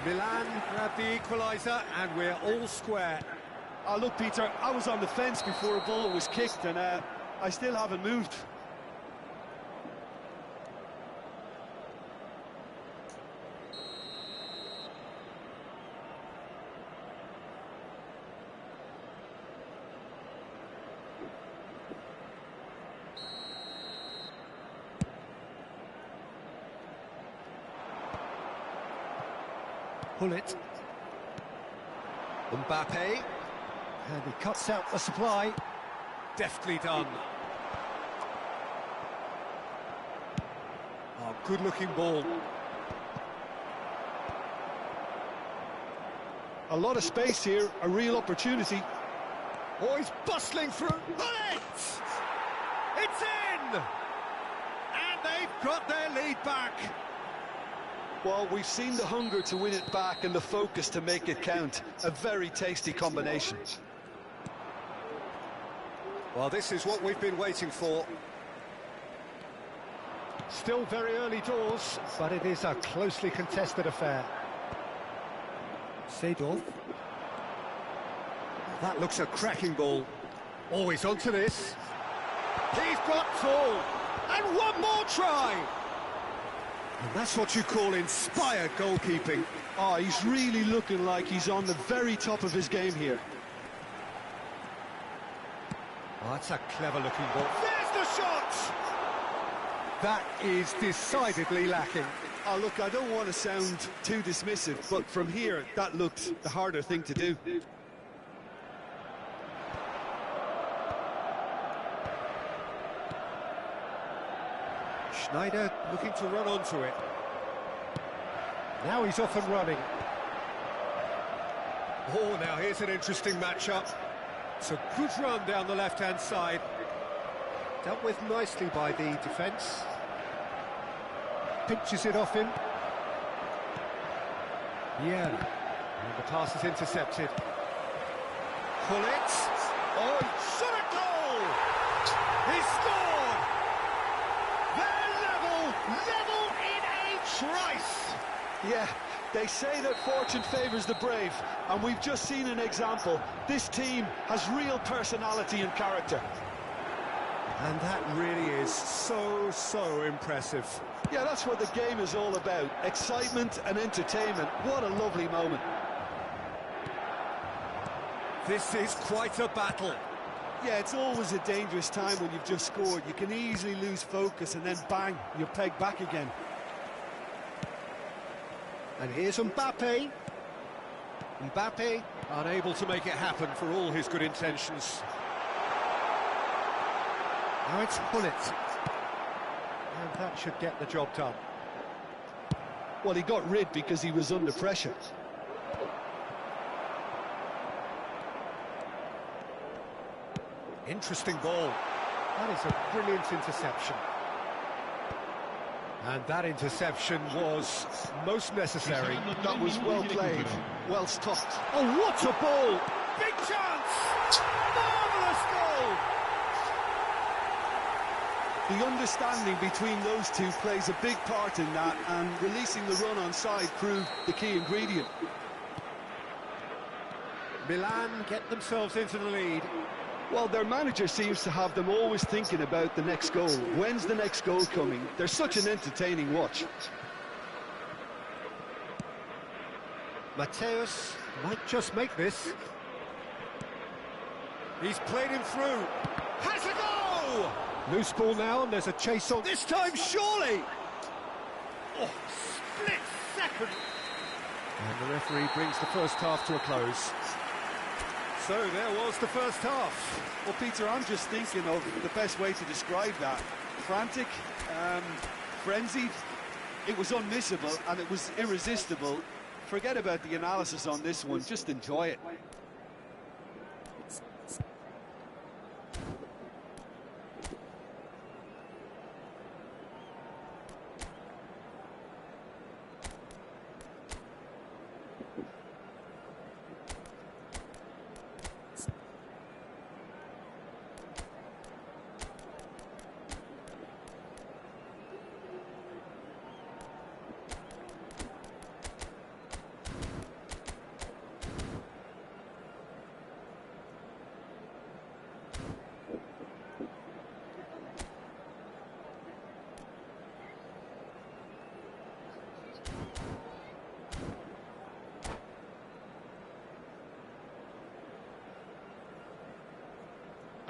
Milan grab the equaliser, and we're all square. Oh, look, Peter, I was on the fence before a ball was kicked, and I still haven't moved. Pull it. Mbappe. And he cuts out the supply. Deftly done. Oh, good-looking ball. A lot of space here, a real opportunity. Oh, he's bustling through. Pull it! It's in! And they've got their lead back. Well, we've seen the hunger to win it back and the focus to make it count. A very tasty combination. Well, this is what we've been waiting for. Still very early doors, but it is a closely contested affair. Seedorf. That looks a cracking ball. Always onto this. He's got full. And one more try. And that's what you call inspired goalkeeping. Oh, he's really looking like he's on the very top of his game here. Oh, that's a clever-looking ball. There's the shot! That is decidedly lacking. Oh, look, I don't want to sound too dismissive, but from here, that looked the harder thing to do. Schneider looking to run onto it. Now he's off and running. Oh, now here's an interesting matchup. It's a good run down the left-hand side. Dealt with nicely by the defence. Pinches it off him. Yeah. And the pass is intercepted. Pull it. Oh, he shot a goal! He scored! They're level in a trice! Yeah, they say that fortune favours the brave, and we've just seen an example. This team has real personality and character. And that really is so impressive. Yeah, that's what the game is all about. Excitement and entertainment. What a lovely moment. This is quite a battle. Yeah, it's always a dangerous time when you've just scored. You can easily lose focus and then bang, you're pegged back again. And here's Mbappe. Mbappe unable to make it happen for all his good intentions. Now it's Pull it. And that should get the job done. Well, he got rid because he was under pressure. Interesting ball. That is a brilliant interception. And that interception was most necessary. That was well played, well stopped. Oh, what a ball! Big chance! Marvellous goal! The understanding between those two plays a big part in that, and releasing the run on side proved the key ingredient. Milan get themselves into the lead. Well, their manager seems to have them always thinking about the next goal. When's the next goal coming? They're such an entertaining watch. Mateus might just make this. He's played him through. Has a goal! Loose ball now, and there's a chase on. This time, surely! Oh, split second! And the referee brings the first half to a close. So there was the first half. Well, Peter, I'm just thinking of the best way to describe that. Frantic, frenzied. It was unmissable and it was irresistible. Forget about the analysis on this one, just enjoy it.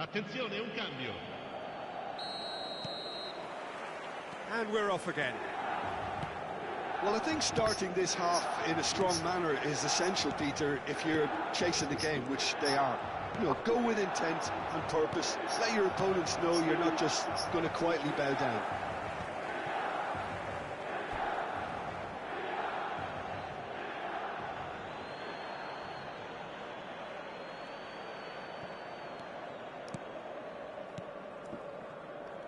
Attenzione, un cambio. And we're off again. Well, I think starting this half in a strong manner is essential, Peter, if you're chasing the game, which they are. You know, go with intent and purpose. Let your opponents know you're not just going to quietly bow down.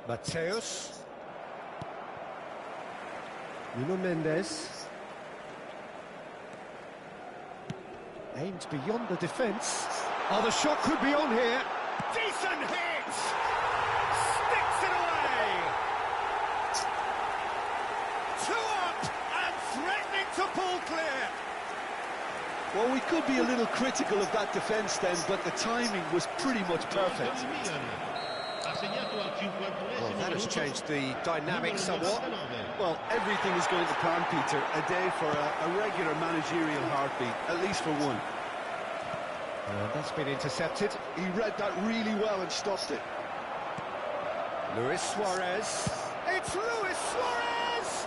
Mateus. Nuno Mendes. Aimed beyond the defence. Oh, the shot could be on here. Decent hit! Sticks it away! 2 up and threatening to pull clear. Well, we could be a little critical of that defence then, but the timing was pretty much perfect. Well, that has changed the dynamic somewhat. Well, everything is going to plan, Peter. A day for a regular managerial heartbeat, at least for one. That's been intercepted. He read that really well and stopped it. Luis Suarez. It's Luis Suarez!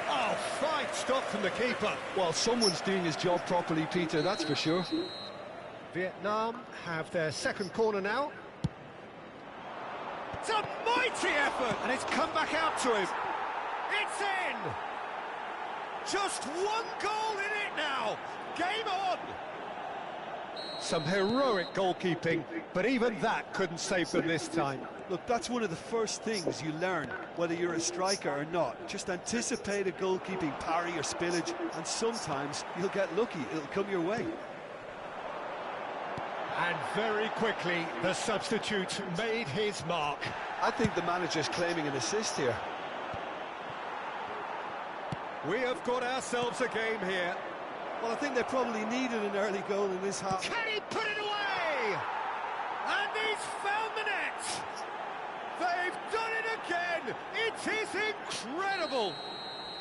Oh, fine stop from the keeper. Well, someone's doing his job properly, Peter, that's for sure. Vietnam have their second corner now. It's a mighty effort, and it's come back out to him. It's in! Just 1 goal in it now. Game on! Some heroic goalkeeping, but even that couldn't save them this time. Look, that's one of the first things you learn, whether you're a striker or not. Just anticipate a goalkeeping parry or spillage, and sometimes you'll get lucky. It'll come your way. And very quickly, the substitute made his mark. I think the manager's claiming an assist here. We have got ourselves a game here. Well, I think they probably needed an early goal in this half. Can he put it away? And he's found the net. They've done it again. It is incredible.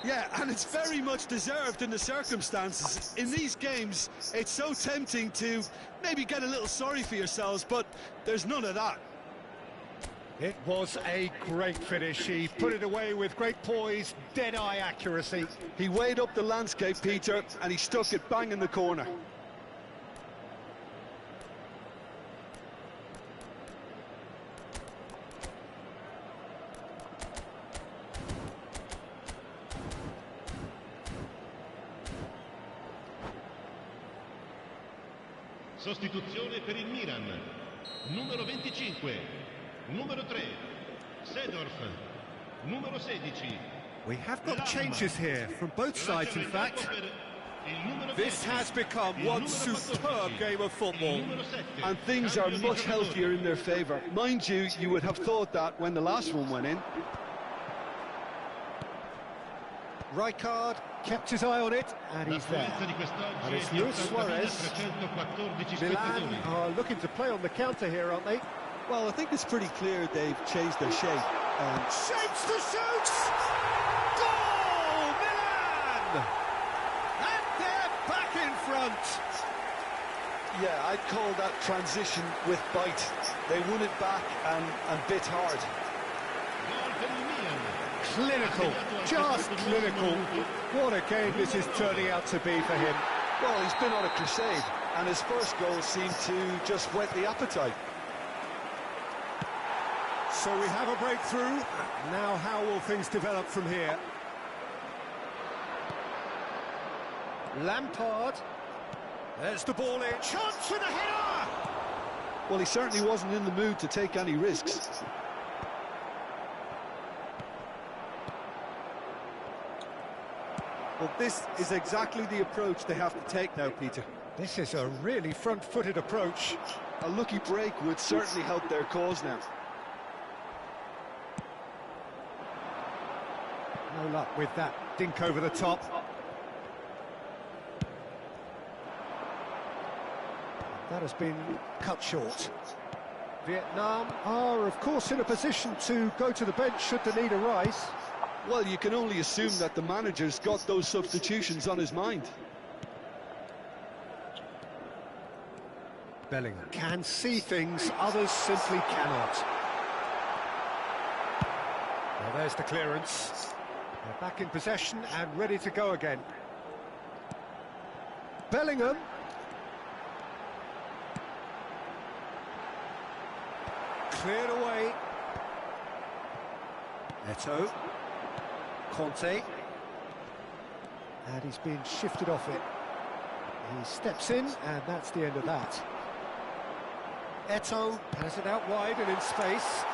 Yeah, and it's very much deserved in the circumstances. In these games, it's so tempting to maybe get a little sorry for yourselves, but there's none of that. It was a great finish. He put it away with great poise, dead-eye accuracy. He weighed up the landscape, Peter, and he stuck it bang in the corner. Sostituzione per il Milan. Numero 25. Numero 3. Seedorf. Numero 16. We have got changes here from both sides, in fact. This has become one superb game of football. And things are much healthier in their favour. Mind you, you would have thought that when the last one went in. Rijkaard kept his eye on it, and he's there. And it's Luis Suarez. Milan are looking to play on the counter here, aren't they? Well, I think it's pretty clear they've changed their shape. Shapes to shoot! Goal, Milan! And they're back in front. Yeah, I'd call that transition with bite. They won it back and bit hard. Clinical, just clinical. What a game this is turning out to be for him. Well, he's been on a crusade, and his first goal seemed to just whet the appetite. So we have a breakthrough. Now how will things develop from here? Lampard. There's the ball in. Chance for the header! Well, he certainly wasn't in the mood to take any risks. Well, this is exactly the approach they have to take now, Peter. This is a really front-footed approach. A lucky break would certainly help their cause now. No luck with that dink over the top. That has been cut short. Vietnam are, of course, in a position to go to the bench should the need arise. Well, you can only assume that the manager's got those substitutions on his mind. Bellingham can see things others simply cannot. Well, there's the clearance. They're back in possession and ready to go again. Bellingham. Cleared away. Eto'o. Conte. And he's been shifted off it. He steps in, and that's the end of that. Eto'o has it out wide and in space.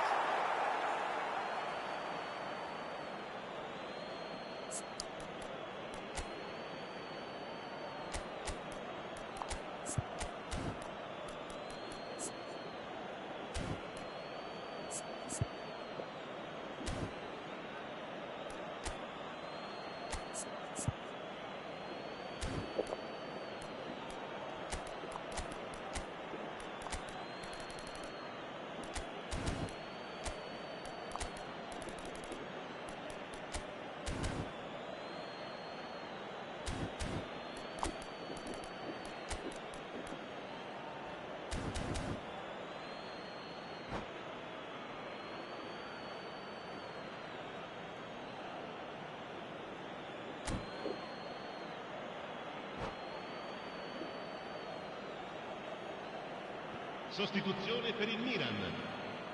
Sostituzione per il Milan,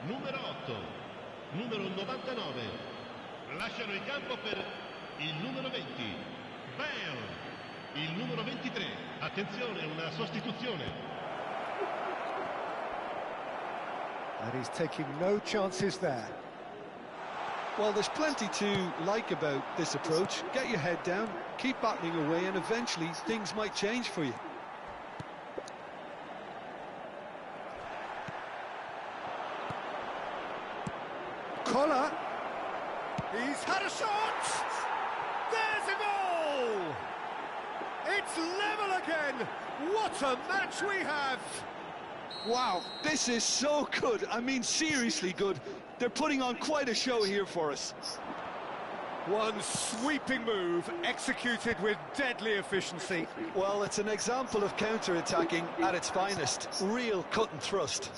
numero 8, numero 99, lasciano il campo per il numero 20, Bale, il numero 23, attenzione, una sostituzione. And he's taking no chances there. Well, there's plenty to like about this approach. Get your head down, keep battling away, and eventually things might change for you. Collar. He's had a shot. There's a goal. It's level again. What a match we have. Wow, this is so good. I mean, seriously good. They're putting on quite a show here for us. One sweeping move executed with deadly efficiency. Well, it's an example of counter-attacking at its finest. Real cut and thrust.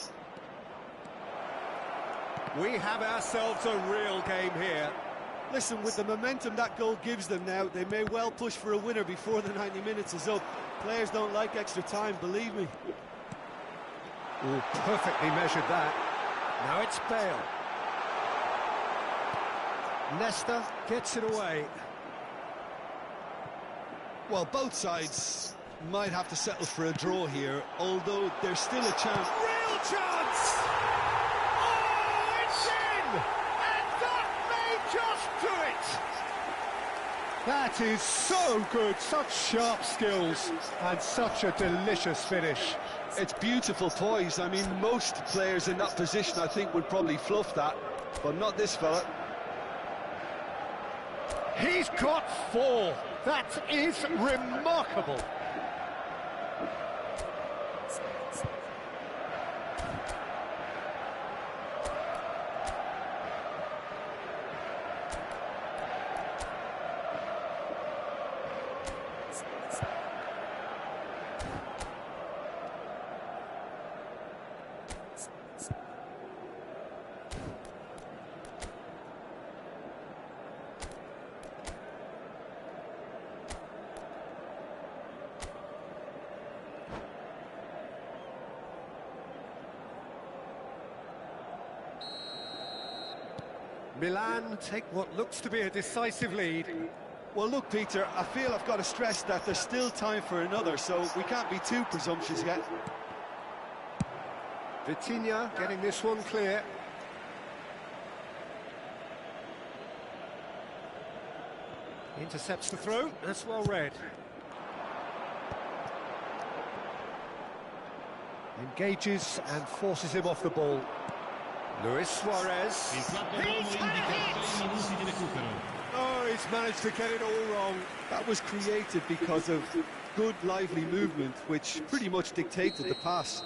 We have ourselves a real game here. Listen, with the momentum that goal gives them now, they may well push for a winner before the 90 minutes is up. Players don't like extra time, believe me. Oh, perfectly measured that. Now it's Bale. Leicester gets it away. Well, both sides might have to settle for a draw here, although there's still a chance. Real chance! Oh, it's in! And that may just do it! That is so good, such sharp skills, and such a delicious finish. It's beautiful poise. I mean, most players in that position, I think, would probably fluff that, but not this fella. He's got 4. That is remarkable. Milan take what looks to be a decisive lead. Well, look, Peter, I feel I've got to stress that there's still time for another, so we can't be too presumptuous yet. Vitinha getting this one clear. Intercepts the throw, that's well read. Engages and forces him off the ball. Luis Suarez. Il quarto uomo indica 6 minuti di recupero. Oh, he's managed to get it all wrong. That was created because of good, lively movement, which pretty much dictated the pass.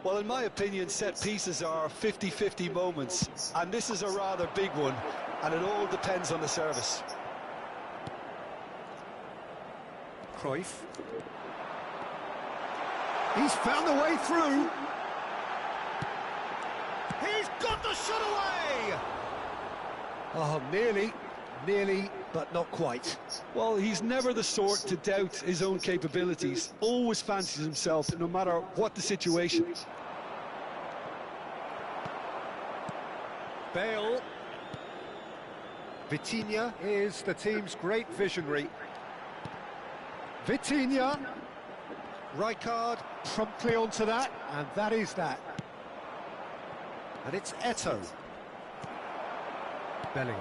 Well, in my opinion, set pieces are 50-50 moments, and this is a rather big one, and it all depends on the service. Cruyff. He's found the way through. He's got the shot away! Oh, nearly, but not quite. Well, he's never the sort to doubt his own capabilities. Always fancies himself, no matter what the situation. Bale. Vitinha is the team's great visionary. Vitinha. Rijkaard promptly onto that, and that is that. And it's Eto'o. Bellingham.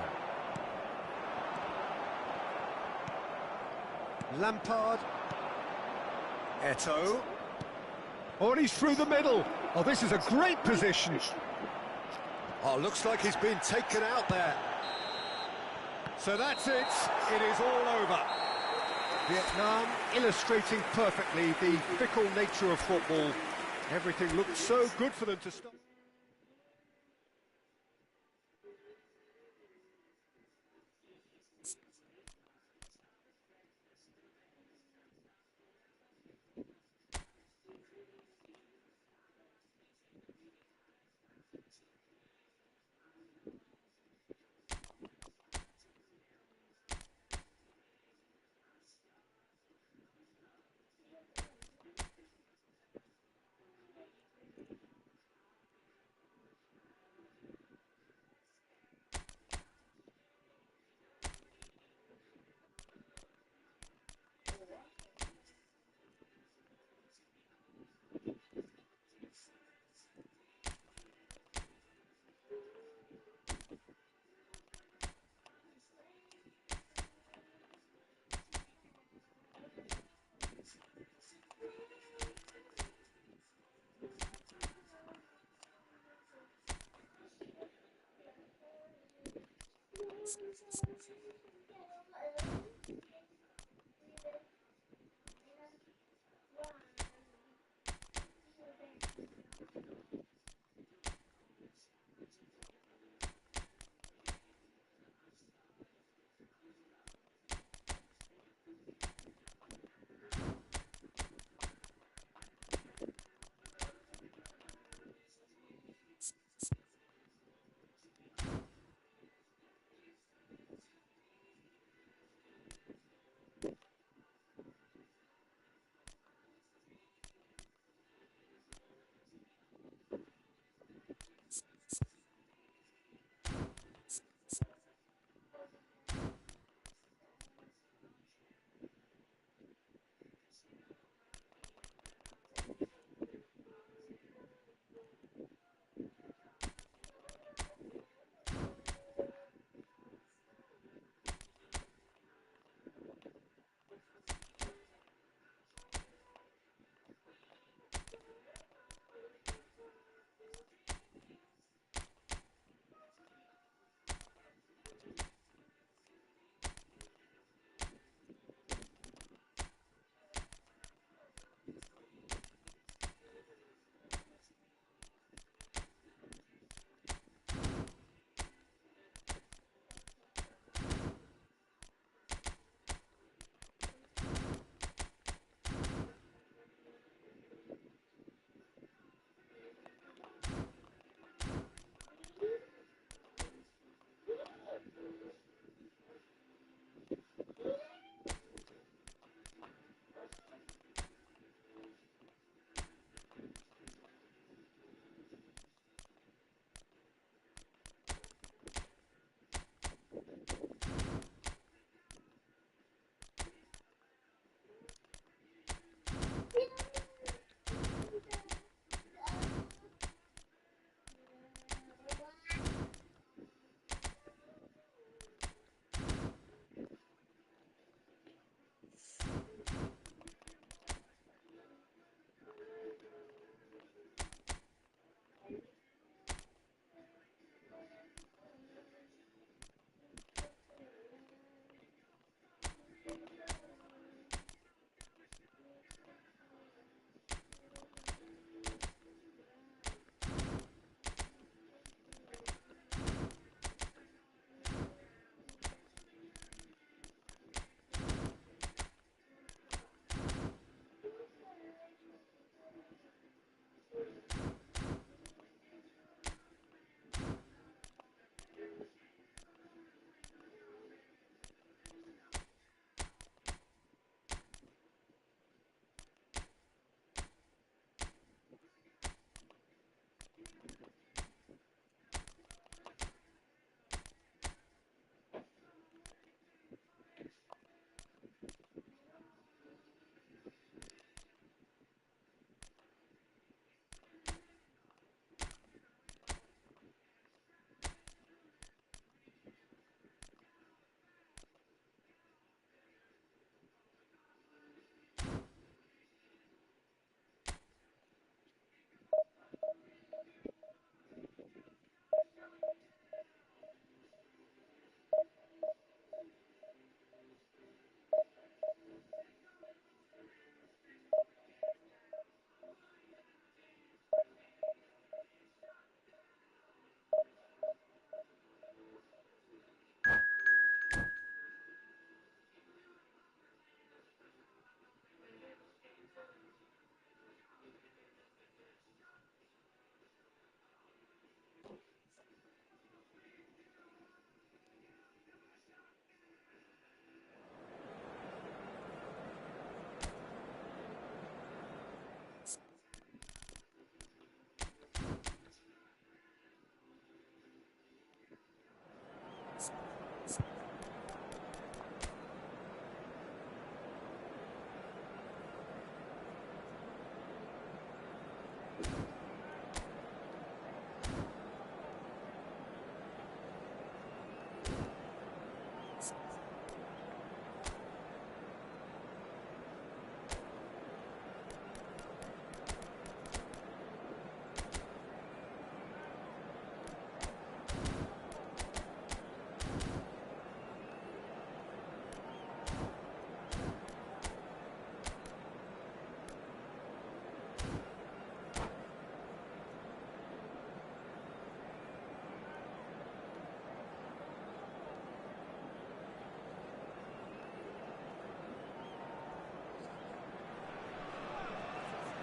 Lampard. Eto'o. Oh, and he's through the middle. Oh, this is a great position. Oh, looks like he's been taken out there. So that's it. It is all over. Vietnam illustrating perfectly the fickle nature of football. Everything looked so good for them to stop.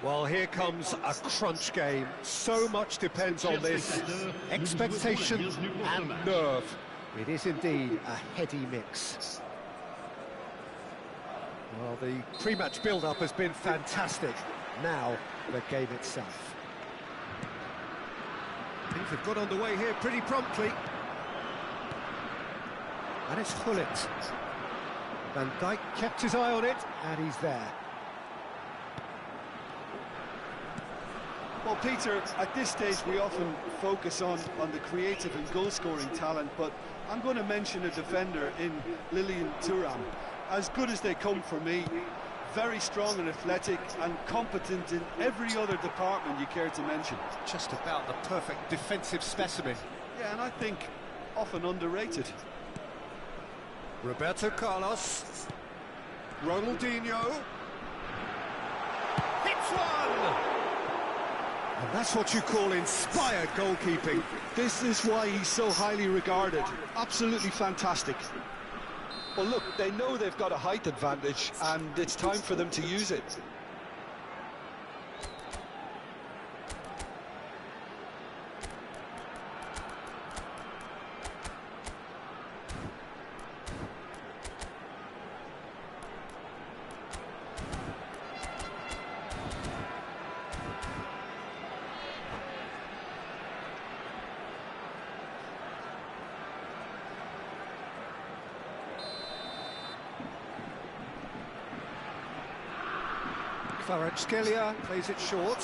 Well, here comes a crunch game. So much depends on this. Expectation and nerve. It is indeed a heady mix. Well, the pre-match build-up has been fantastic. Now, the game itself. Things have got underway here pretty promptly. And it's Gullit. Van Dijk kept his eye on it, and he's there. Well, Peter, at this stage we often focus on the creative and goal-scoring talent, but I'm going to mention a defender in Lilian Thuram. As good as they come for me, very strong and athletic and competent in every other department you care to mention. Just about the perfect defensive specimen. Yeah, and I think often underrated. Roberto Carlos. Ronaldinho. Hits one! And that's what you call inspired goalkeeping. This is why he's so highly regarded. Absolutely fantastic. Well, look, they know they've got a height advantage, and it's time for them to use it. Kvaratskhelia plays it short.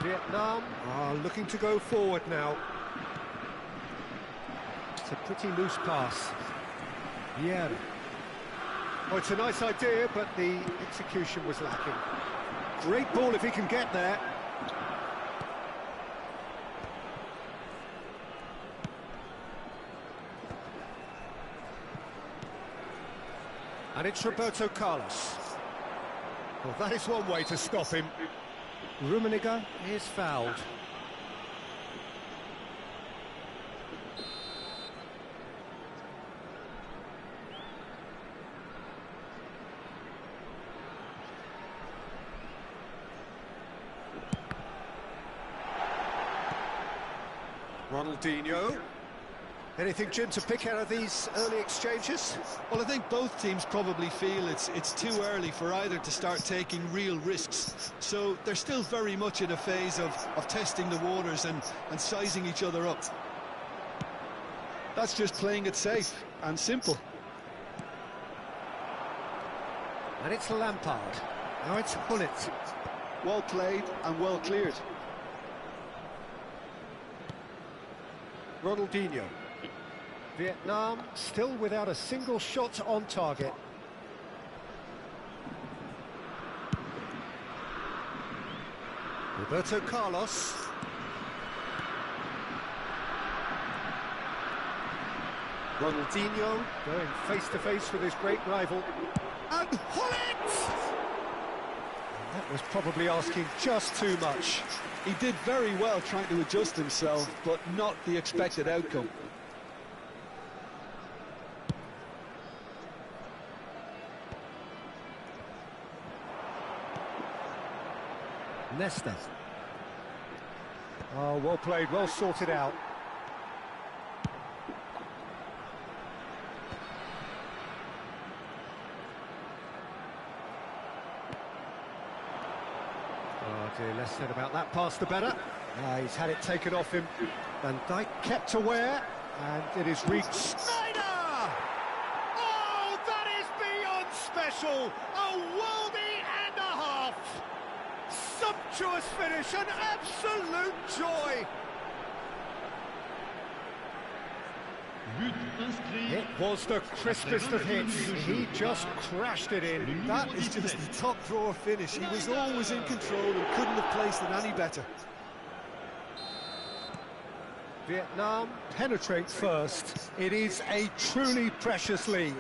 Vietnam are looking to go forward now. It's a pretty loose pass. Yeah. Oh, it's a nice idea, but the execution was lacking. Great ball if he can get there. And it's Roberto Carlos. Well, that is one way to stop him. Rummenigge is fouled. Ronaldinho. Anything, Jim, to pick out of these early exchanges? Well, I think both teams probably feel it's too early for either to start taking real risks. So they're still very much in a phase of testing the waters and sizing each other up. That's just playing it safe and simple. And it's Lampard. Now it's Gullit. Well played and well cleared. Ronaldinho. Vietnam still without a single shot on target. Roberto Carlos. Ronaldinho going face-to-face with his great rival. And Gullit! That was probably asking just too much. He did very well trying to adjust himself, but not the expected outcome. Nesta. Oh, well played, well sorted out. Oh dear, less said about that pass the better. He's had it taken off him. Van Dijk kept aware, and it is reached. Snyder! Oh, that is beyond special! A worldie and a half! Sumptuous finish, an absolute joy! It was the crispest of hits. He just crashed it in. That is just the top drawer finish. He was always in control and couldn't have placed it any better. Vietnam penetrate first. It is a truly precious lead.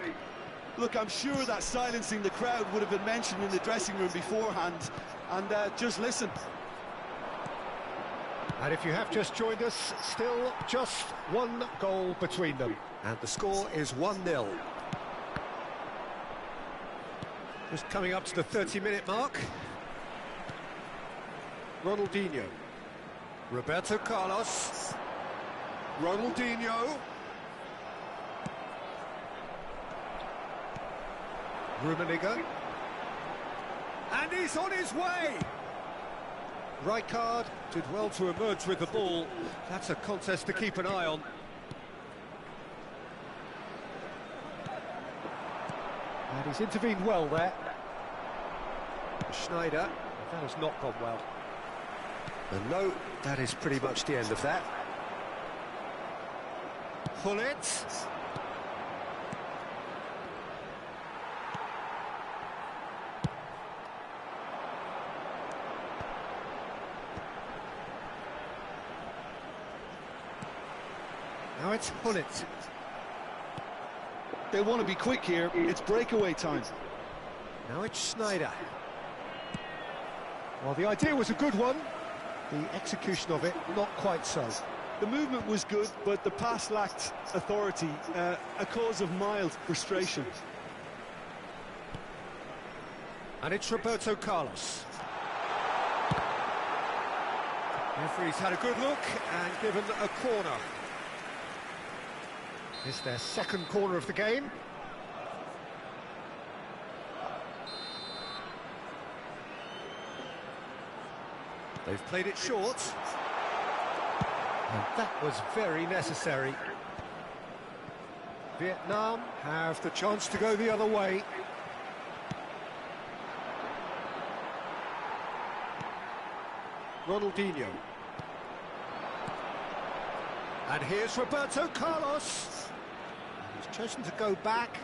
Look, I'm sure that silencing the crowd would have been mentioned in the dressing room beforehand. And just listen. And if you have just joined us, still just one goal between them. And the score is 1-0. Just coming up to the 30-minute mark. Ronaldinho. Roberto Carlos. Ronaldinho. Rummenigge. And he's on his way! Rijkaard did well to emerge with the ball. That's a contest to keep an eye on. And he's intervened well there. Schneider. That has not gone well. And no, that is pretty much the end of that. Gullit. Now it's Gullit. They want to be quick here. It's breakaway time. Now it's Schneider. Well, the idea was a good one. The execution of it, not quite so. The movement was good, but the pass lacked authority, a cause of mild frustration. And it's Roberto Carlos. Referee's had a good look and given a corner. It's their second corner of the game. They've played it short. And that was very necessary. Vietnam have the chance to go the other way. Ronaldinho. And here's Roberto Carlos. And he's chosen to go back.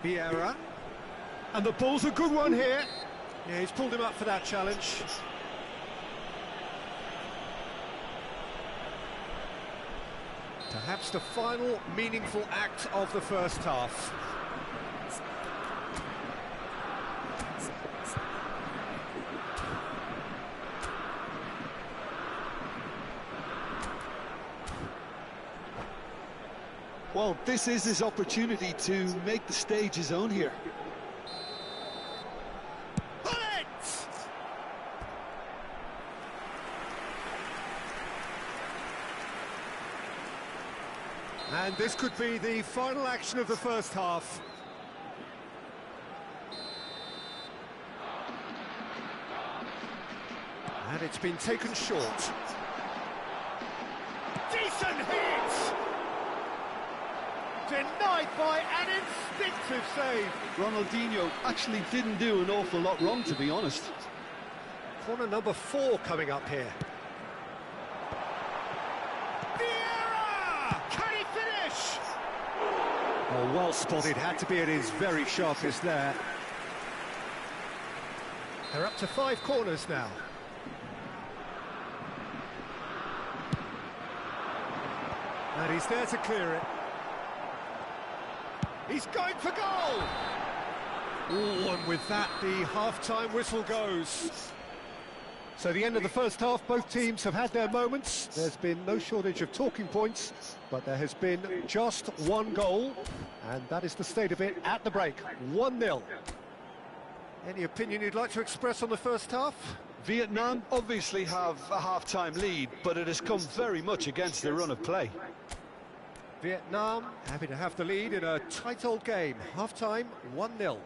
Vieira. And the ball's a good one here. Yeah, he's pulled him up for that challenge. Perhaps the final meaningful act of the first half. Well, this is his opportunity to make the stage his own here. And this could be the final action of the first half. And it's been taken short. Decent hit! Denied by an instinctive save. Ronaldinho actually didn't do an awful lot wrong, to be honest. Corner number 4 coming up here. Oh, well spotted, had to be at his very sharpest there. They're up to 5 corners now. And he's there to clear it. He's going for goal! Oh, and with that, the half-time whistle goes. So the end of the first half, both teams have had their moments. There's been no shortage of talking points, but there has been just one goal, and that is the state of it at the break, 1-0. Any opinion you'd like to express on the first half? Vietnam obviously have a half-time lead, but it has come very much against their run of play. Vietnam happy to have the lead in a tight old game. Half-time, 1-0.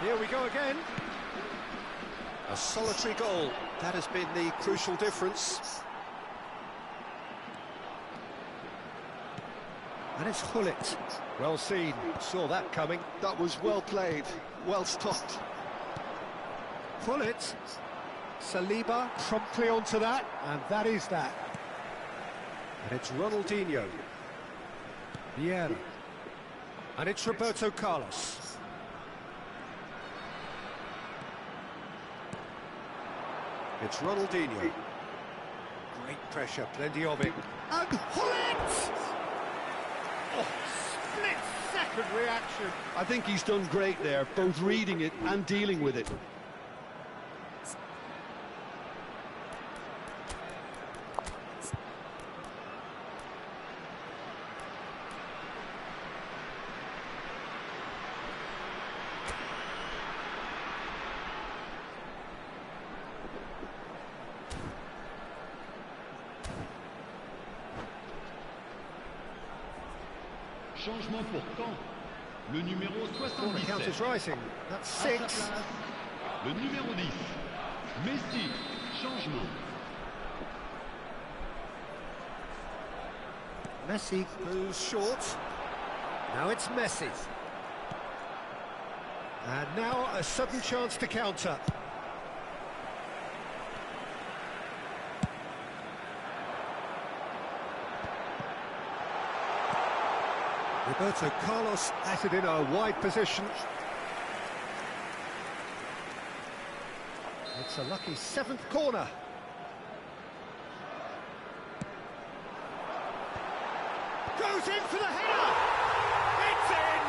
Here we go again. A solitary goal. That has been the crucial difference. And it's Hullet. Well seen, saw that coming. That was well played, well stopped. Hullet. Saliba promptly onto that, and that is that. And it's Ronaldinho. Vieira. And it's Roberto Carlos. It's Ronaldinho. Great pressure, plenty of it. And Hullet! Oh, split-second reaction. I think he's done great there, both reading it and dealing with it. Changement pour Caen. Le numéro The count 77. is rising. That's À sa 6. place, le numéro 10. Messi. Changement. Messi goes short. Now it's Messi. And now a sudden chance to counter. Roberto Carlos at it in a wide position. It's a lucky 7th corner. Goes in for the header! It's in!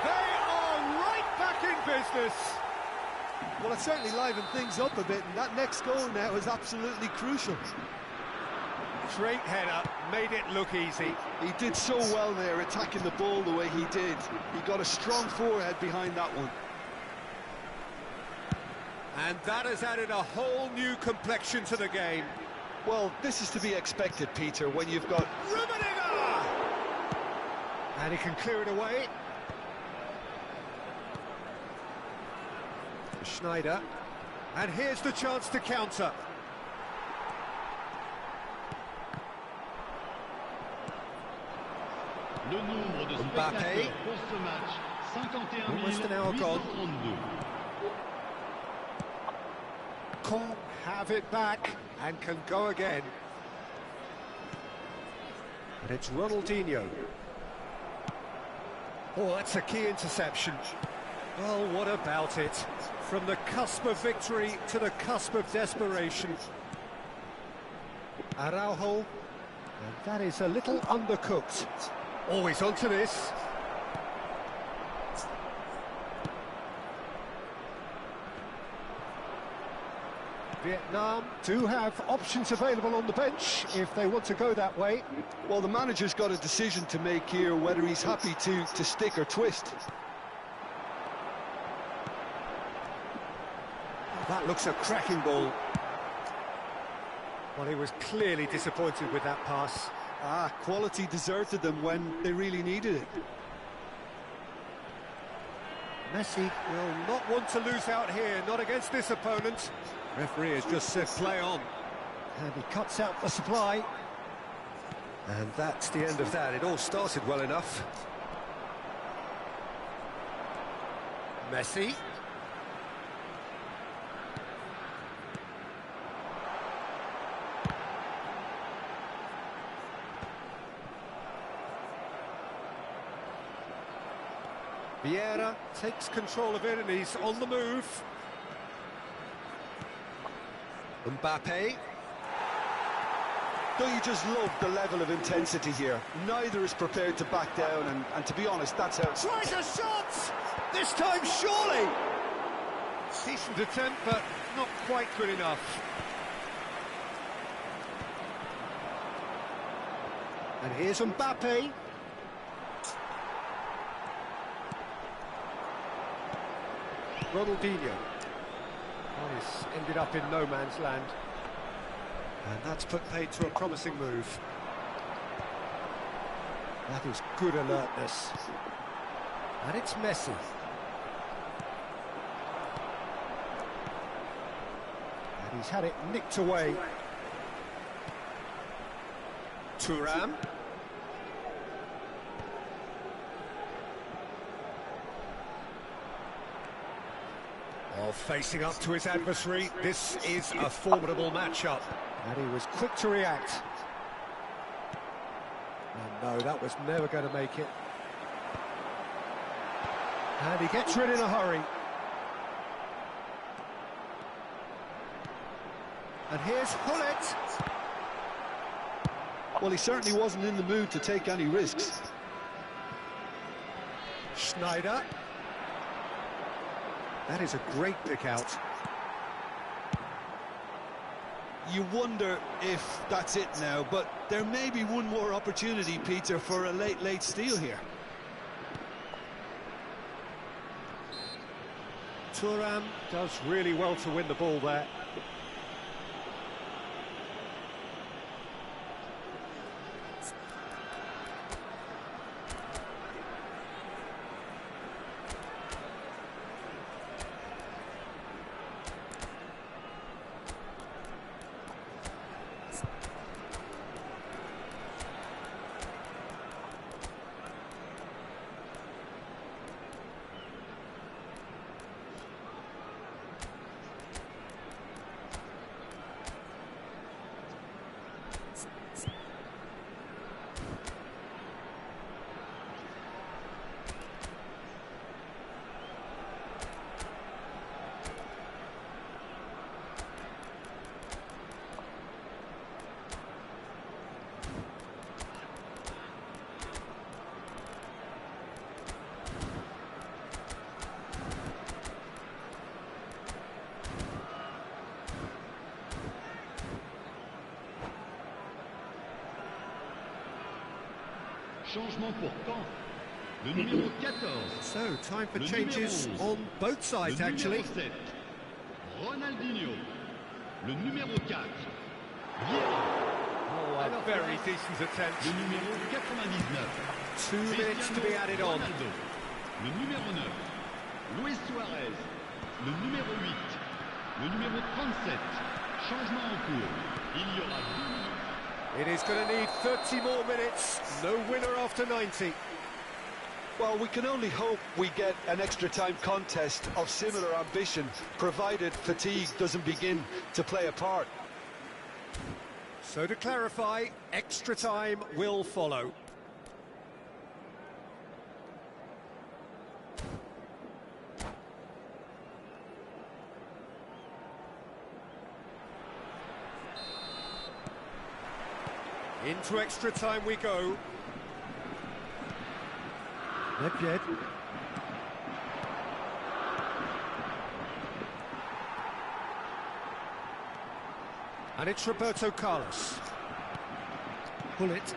They are right back in business. Well, it certainly livened things up a bit, and that next goal now is absolutely crucial. Great header, made it look easy. He did so well there, attacking the ball the way he did. He got a strong forehead behind that one. And that has added a whole new complexion to the game. Well, this is to be expected, Peter, when you've got... Rummenigge! And he can clear it away. Schneider. And here's the chance to counter. Le nombre de Mbappé. spectateurs pour ce match, 51 Almost an hour gone. 832. Can't have it back and can go again. And it's Ronaldinho. Oh, that's a key interception. Well, what about it? From the cusp of victory to the cusp of desperation. Araujo. And that is a little undercooked. Always onto this. Vietnam do have options available on the bench if they want to go that way. Well, the manager's got a decision to make here, whether he's happy to stick or twist. That looks a cracking ball. Well, he was clearly disappointed with that pass. Quality deserted them when they really needed it. Messi will not want to lose out here, not against this opponent. Referee has just said play on. And he cuts out the supply. And that's the end of that. It all started well enough. Messi. Vieira takes control of it and he's on the move. Mbappé. Don't you just love the level of intensity here? Neither is prepared to back down, and to be honest, that's how... Tries a shot! This time, surely! Decent attempt, but not quite good enough. And here's Mbappé. Ronaldinho. Well, he's ended up in no man's land. And that's put paid to a promising move. That is good alertness. And it's Messi. And he's had it nicked away. Thuram. Well, facing up to his adversary, this is a formidable matchup. And he was quick to react. And no, that was never going to make it. And he gets rid in a hurry. And here's Hullet. Well, he certainly wasn't in the mood to take any risks. Schneider. That is a great pick out. You wonder if that's it now, but there may be one more opportunity, Peter, for a late steal here. Thuram does really well to win the ball there. Changement pour Caen. Le numéro 14. So, time for changes on both sides, actually. 7. Ronaldinho. Le numéro 4. Oh, a very decent attempt. Le numéro 99. 2 minutes to be added on. Ronaldo. Le numéro 9. Luis Suarez. Le numéro 8. Le numéro 37. Changement en cours. Il y aura 2 minutes. It is going to need 30 more minutes. No winner after 90. Well, we can only hope we get an extra-time contest of similar ambition, provided fatigue doesn't begin to play a part. So to clarify, extra time will follow. Into extra time we go. Nedved. And it's Roberto Carlos. Hullet.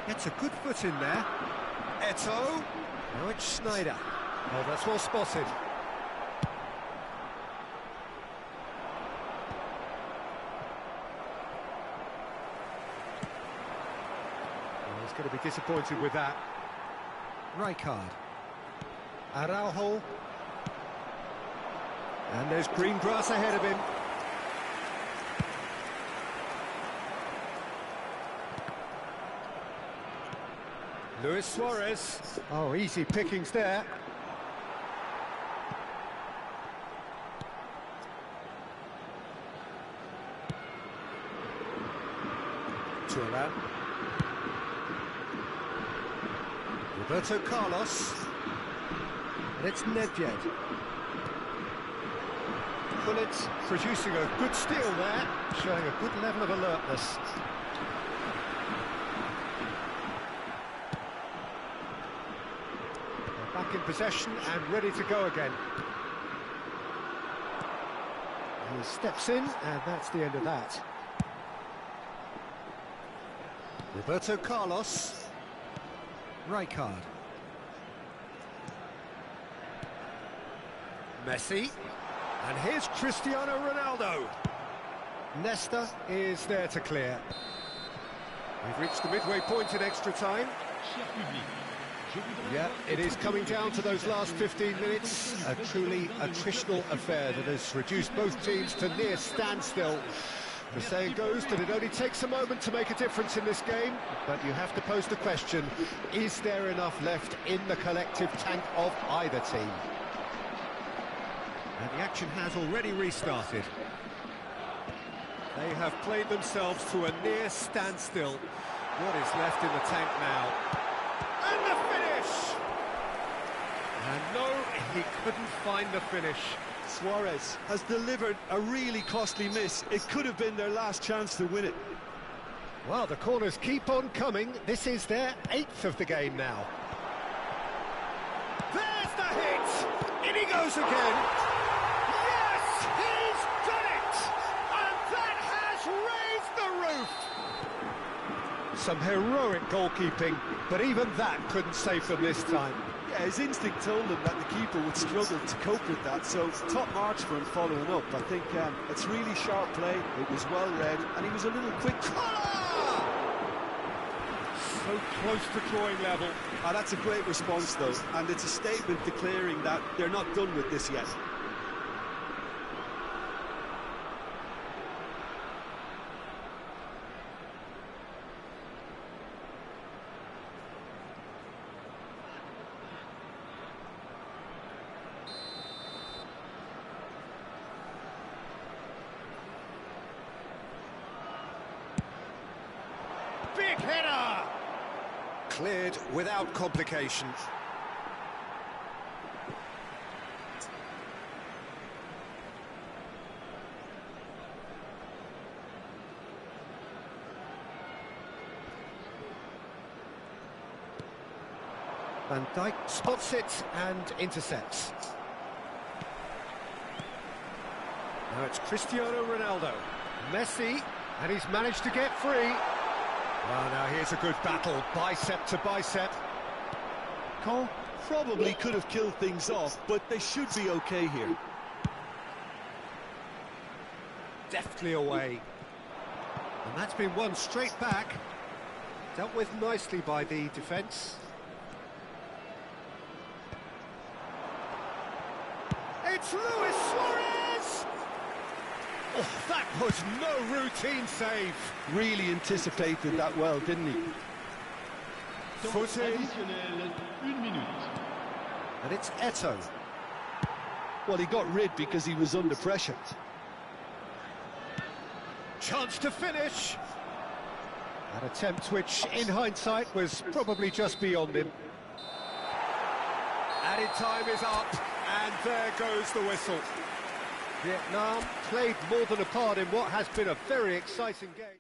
Gets a good foot in there. Eto'o. Now it's Schneider. Oh, that's well spotted. Going to be disappointed with that. Rijkaard. Araujo. And there's green grass ahead of him. Luis Suarez. Oh, easy pickings there. Thuram. Roberto Carlos, and it's Nedved. Hullet producing a good steal there, showing a good level of alertness. They're back in possession and ready to go again. He steps in, and that's the end of that. Roberto Carlos. Rijkaard. Messi. And here's Cristiano Ronaldo. Nesta is there to clear. We've reached the midway point in extra time. Yeah, it is coming down to those last 15 minutes. A truly attritional affair that has reduced both teams to near standstill. The saying goes that it only takes a moment to make a difference in this game, but you have to pose the question, is there enough left in the collective tank of either team? And the action has already restarted. They have played themselves to a near standstill. What is left in the tank now? And the finish! And no, he couldn't find the finish. Suarez has delivered a really costly miss. It could have been their last chance to win it. Well, the corners keep on coming. This is their 8th of the game now. There's the hit! In he goes again! Yes! He's done it! And that has raised the roof! Some heroic goalkeeping, but even that couldn't save them this time. Yeah, his instinct told him that the keeper would struggle to cope with that, so top marks for him following up. I think it's really sharp play, it was well read, and he was a little quick. So close to drawing level. That's a great response, though, and it's a statement declaring that they're not done with this yet. Big header! Cleared without complication. Van Dijk spots it and intercepts. Now it's Cristiano Ronaldo. Messi, and he's managed to get free. Well, now here's a good battle, bicep to bicep. Cole probably could have killed things off, but they should be okay here. Deftly away. And that's been won straight back. Dealt with nicely by the defence. It's Luis Suarez! Oh, that was no routine save. Really anticipated that well, didn't he? Footing. Additionnel, 1 minute. And it's Eto'o. Well, he got rid because he was under pressure. Chance to finish. An attempt which, in hindsight, was probably just beyond him. Added time is up, and there goes the whistle. Vietnam played more than a part in what has been a very exciting game.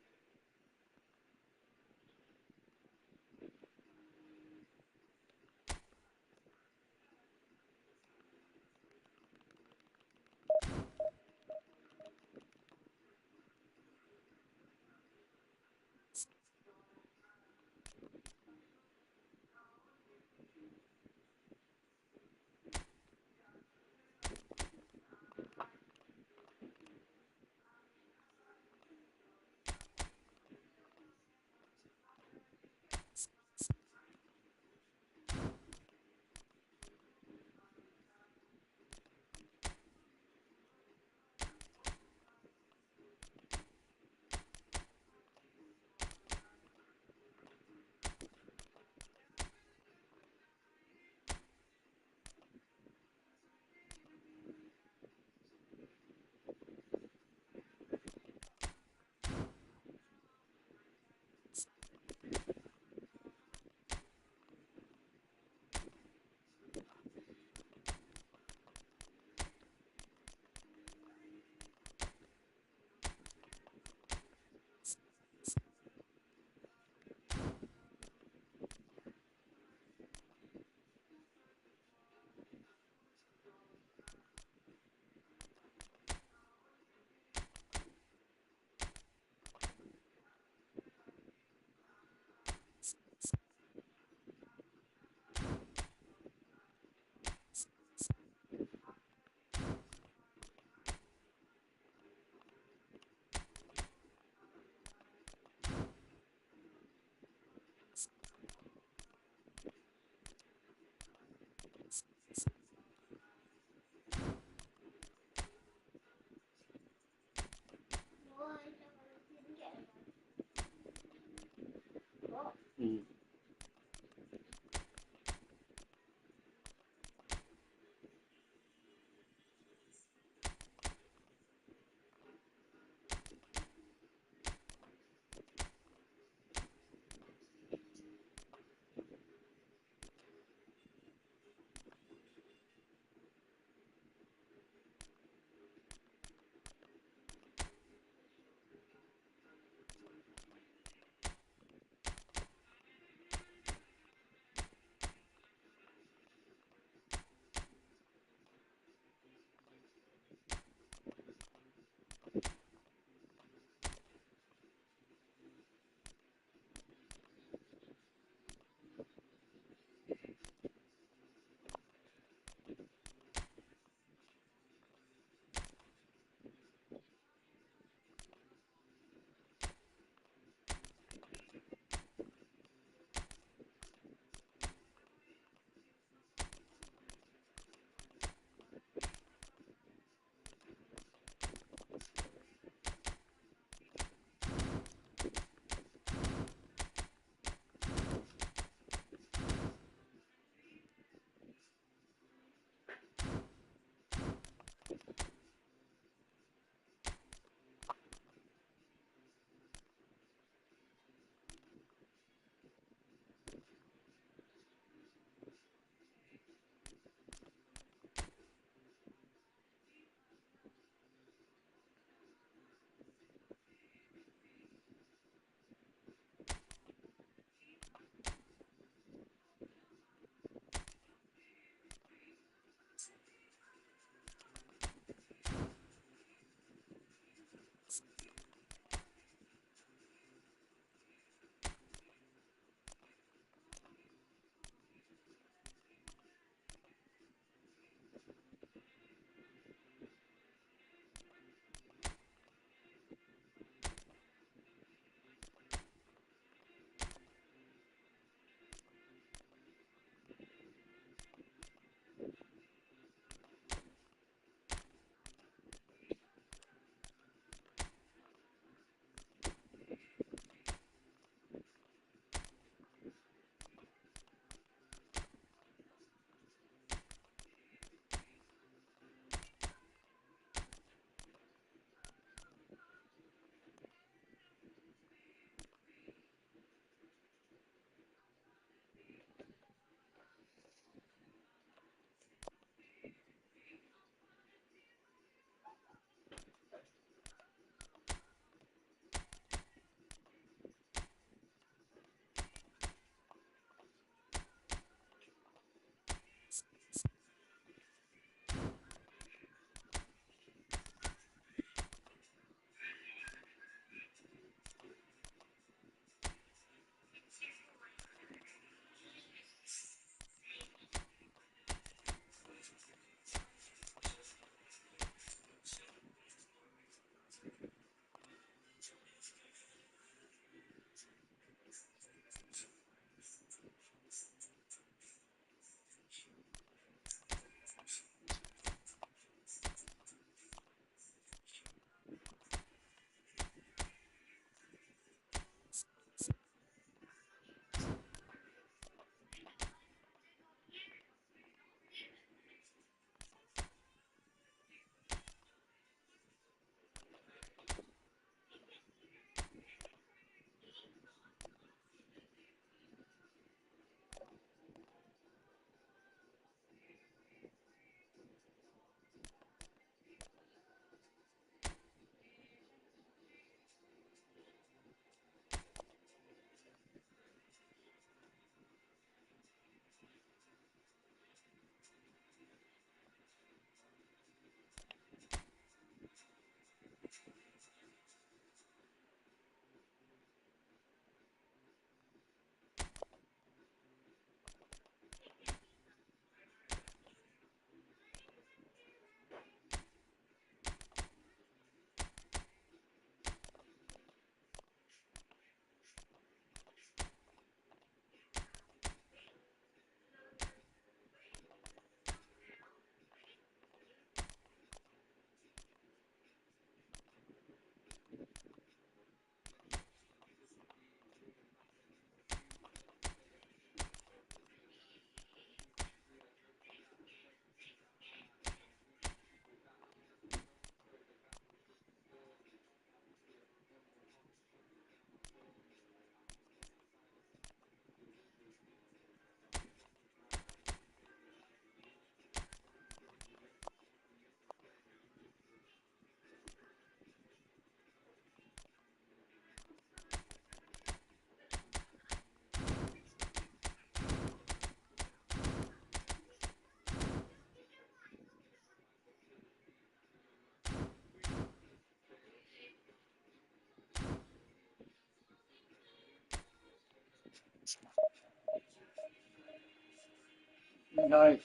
Ơi,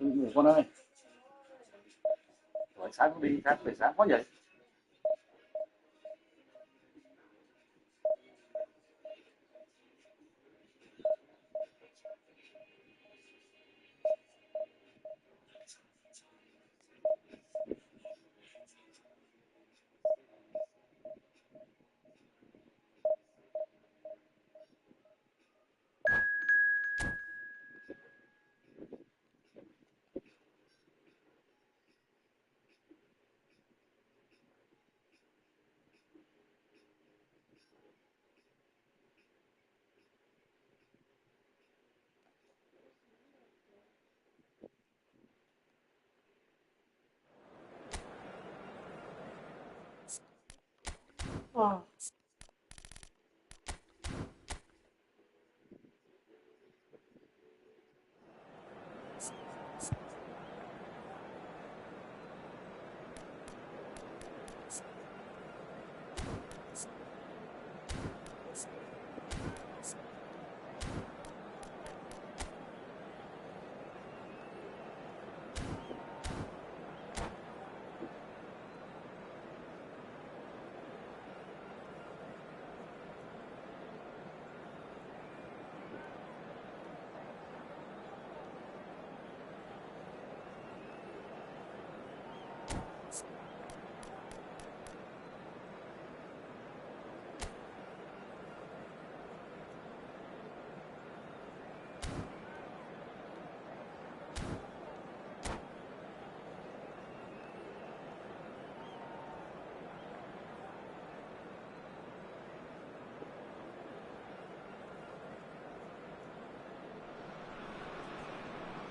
tôi ngủ con ơi. Rồi sáng không đi, sáng về sáng quá vậy.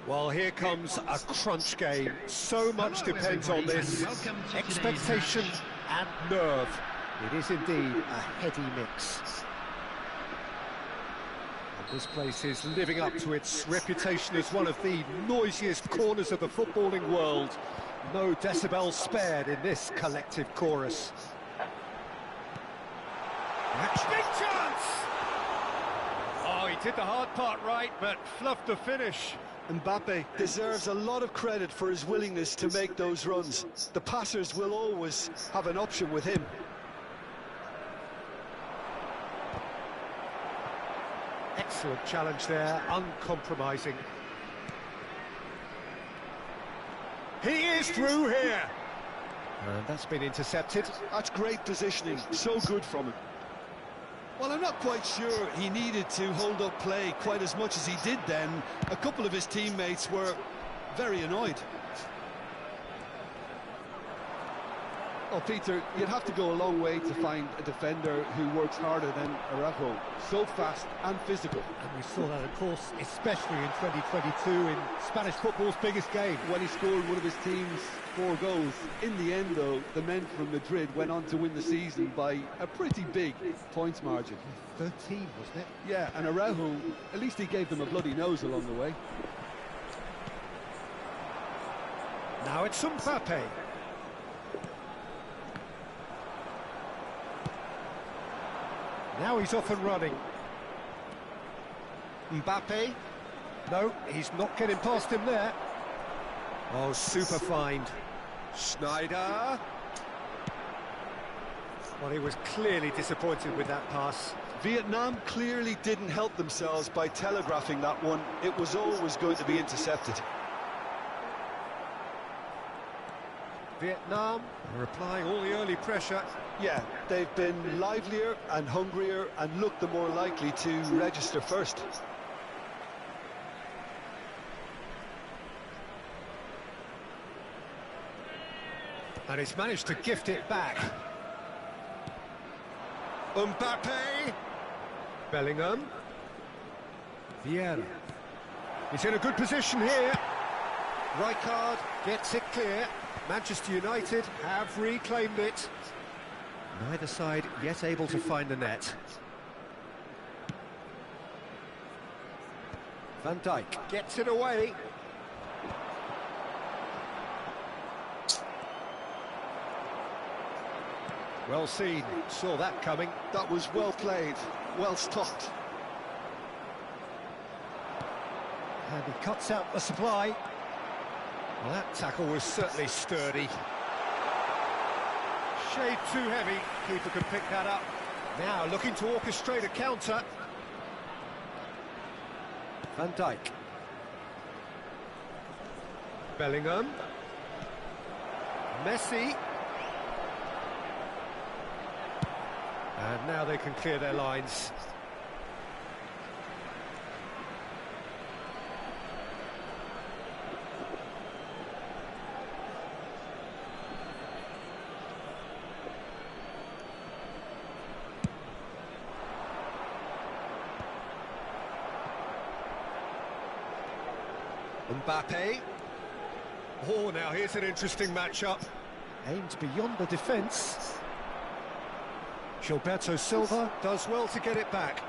Well, here comes a crunch game. So much depends on this. Expectation and nerve. It is indeed a heady mix. And this place is living up to its reputation as one of the noisiest corners of the footballing world. No decibels spared in this collective chorus. Big chance! Oh, he did the hard part right, but fluffed the finish. Mbappe deserves a lot of credit for his willingness to make those runs. The passers will always have an option with him. Excellent challenge there, uncompromising. He is through here. And that's been intercepted. That's great positioning, so good from him. Well, I'm not quite sure he needed to hold up play quite as much as he did then. A couple of his teammates were very annoyed. Oh, Peter, you'd have to go a long way to find a defender who works harder than Araujo. So fast and physical. And we saw that, of course, especially in 2022 in Spanish football's biggest game. When he scored one of his team's 4 goals. In the end, though, the men from Madrid went on to win the season by a pretty big points margin. 13, wasn't it? Yeah, and Araujo, at least he gave them a bloody nose along the way. Now it's Mbappe. Now he's off and running. Mbappe. No, he's not getting past him there. Oh, super find. Schneider. Well, he was clearly disappointed with that pass. Vietnam clearly didn't help themselves by telegraphing that one. It was always going to be intercepted. Vietnam are applying all the early pressure. Yeah, they've been livelier and hungrier and looked the more likely to register first. And he's managed to gift it back. Mbappe. Bellingham. Vieira. He's in a good position here. Rijkaard gets it clear. Manchester United have reclaimed it. Neither side yet able to find the net. Van Dijk gets it away. Well seen, saw that coming. That was well played, well stopped. And he cuts out the supply. Well, that tackle was certainly sturdy. Shade too heavy. Keeper can pick that up. Now looking to orchestrate a counter. Van Dijk. Bellingham. Messi. And now they can clear their lines. Mbappe. Oh, now here's an interesting matchup. Aimed beyond the defence. Gilberto Silva does well to get it back.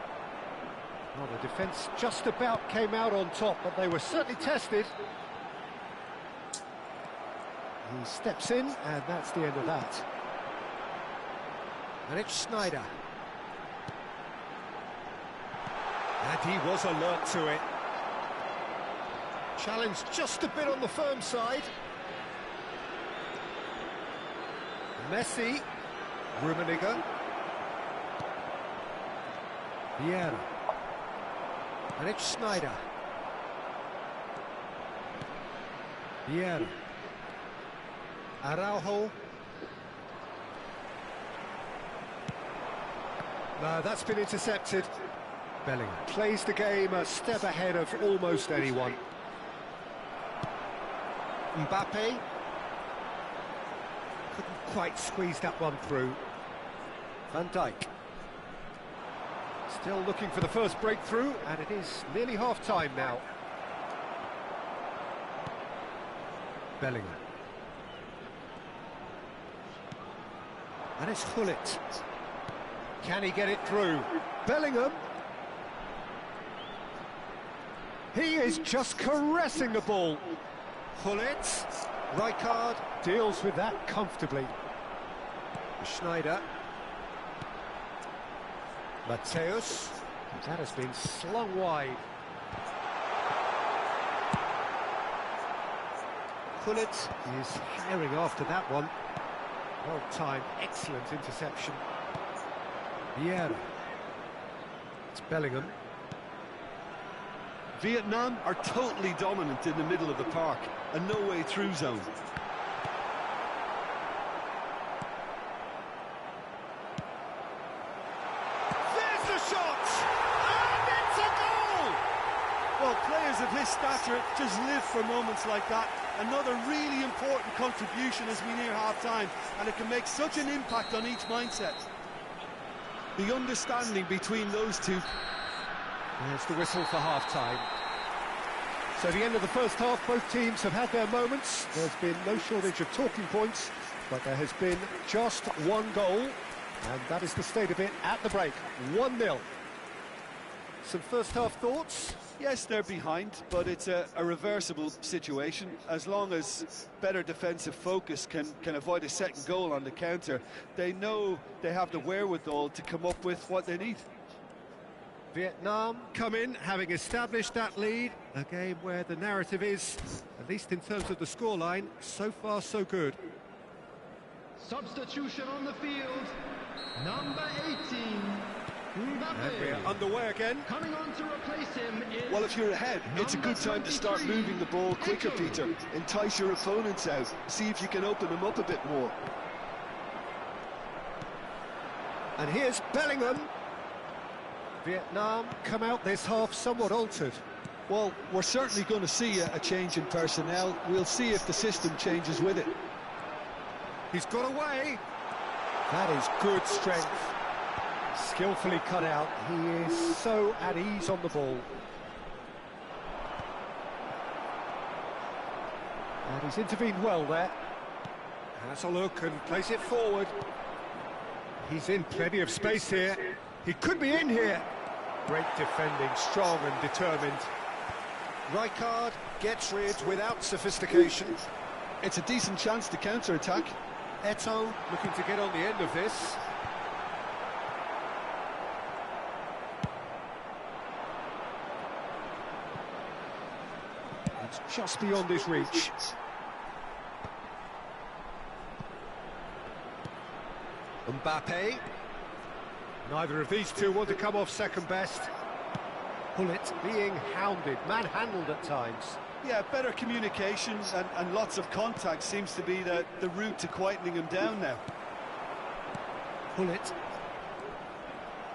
Well, the defence just about came out on top, but they were certainly tested. He steps in, and that's the end of that. And it's Schneider. And he was alert to it. Challenge just a bit on the firm side. Messi. Rummenigge. Vieira. And it's Schneider. Vieira. Araujo. No, that's been intercepted. Bellingham plays the game a step ahead of almost anyone. Mbappe. Couldn't quite squeeze that one through. Van Dijk. Still looking for the first breakthrough, and it is nearly half-time now. Bellingham. And it's Gullit. Can he get it through? Bellingham. He is just caressing the ball. Gullit. Rijkaard deals with that comfortably. Schneider. Mateus. That has been slung wide. Gullit is herring after that one. Well timed, excellent interception. Vieira. It's Bellingham. Vietnam are totally dominant in the middle of the park, a no-way through zone. There's the shot! And it's a goal! Well, players of his stature just live for moments like that. Another really important contribution as we near half-time, and it can make such an impact on each mindset. The understanding between those two. There's the whistle for half-time. So the end of the first half, both teams have had their moments. There's been no shortage of talking points, but there has been just one goal, and that is the state of it at the break. 1-0. Some first half thoughts? Yes, they're behind, but it's a reversible situation. As long as better defensive focus can avoid a second goal on the counter, they know they have the wherewithal to come up with what they need. Vietnam come in, having established that lead. A game where the narrative is, at least in terms of the scoreline, so far so good. Substitution on the field. Number 18. And we're underway again. Coming on to replace him is... Well, if you're ahead, it's a good time to start moving the ball quicker, Peter. Entice your opponents out. See if you can open them up a bit more. And here's Bellingham. Vietnam come out this half somewhat altered. Well, we're certainly going to see a change in personnel. We'll see if the system changes with it. He's got away. That is good strength. Skillfully cut out. He is so at ease on the ball. And he's intervened well there. Has a look and plays it forward. He's in plenty of space here. He could be in here. Great defending, strong and determined. Rijkaard gets rid without sophistication. It's a decent chance to counter-attack. Eto'o looking to get on the end of this. It's just beyond his reach. Mbappe. Neither of these two want to come off second best. Pullet being hounded, manhandled at times. Yeah, better communication and lots of contact seems to be the route to quietening him down now. Pullet.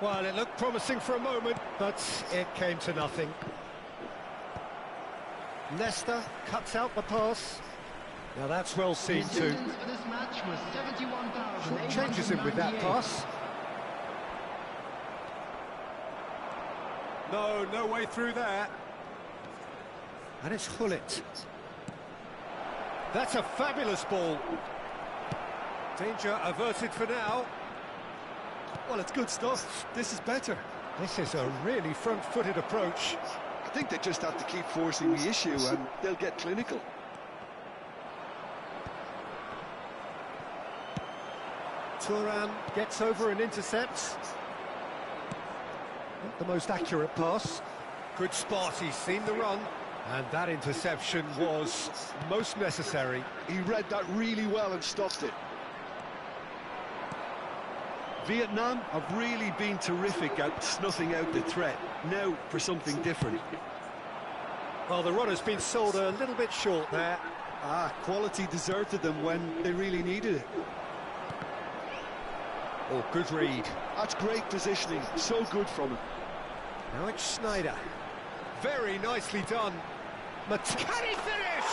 Well, it looked promising for a moment, but it came to nothing. Leicester cuts out the pass. Now that's well seen too. Changes him with that pass. No way through there. And it's Hullet. That's a fabulous ball. Danger averted for now. Well, it's good stuff. This is better. This is a really front-footed approach. I think they just have to keep forcing the issue and they'll get clinical. Thuram gets over and intercepts. Not the most accurate pass. Good spot, he's seen the run. And that interception was most necessary. He read that really well and stopped it. Vietnam have really been terrific at snuffing out the threat. Now for something different. Well, the run has been sold a little bit short there. Quality deserted them when they really needed it. Oh, good read. That's great positioning, so good from him. Now it's Schneider. Very nicely done. Can he finish?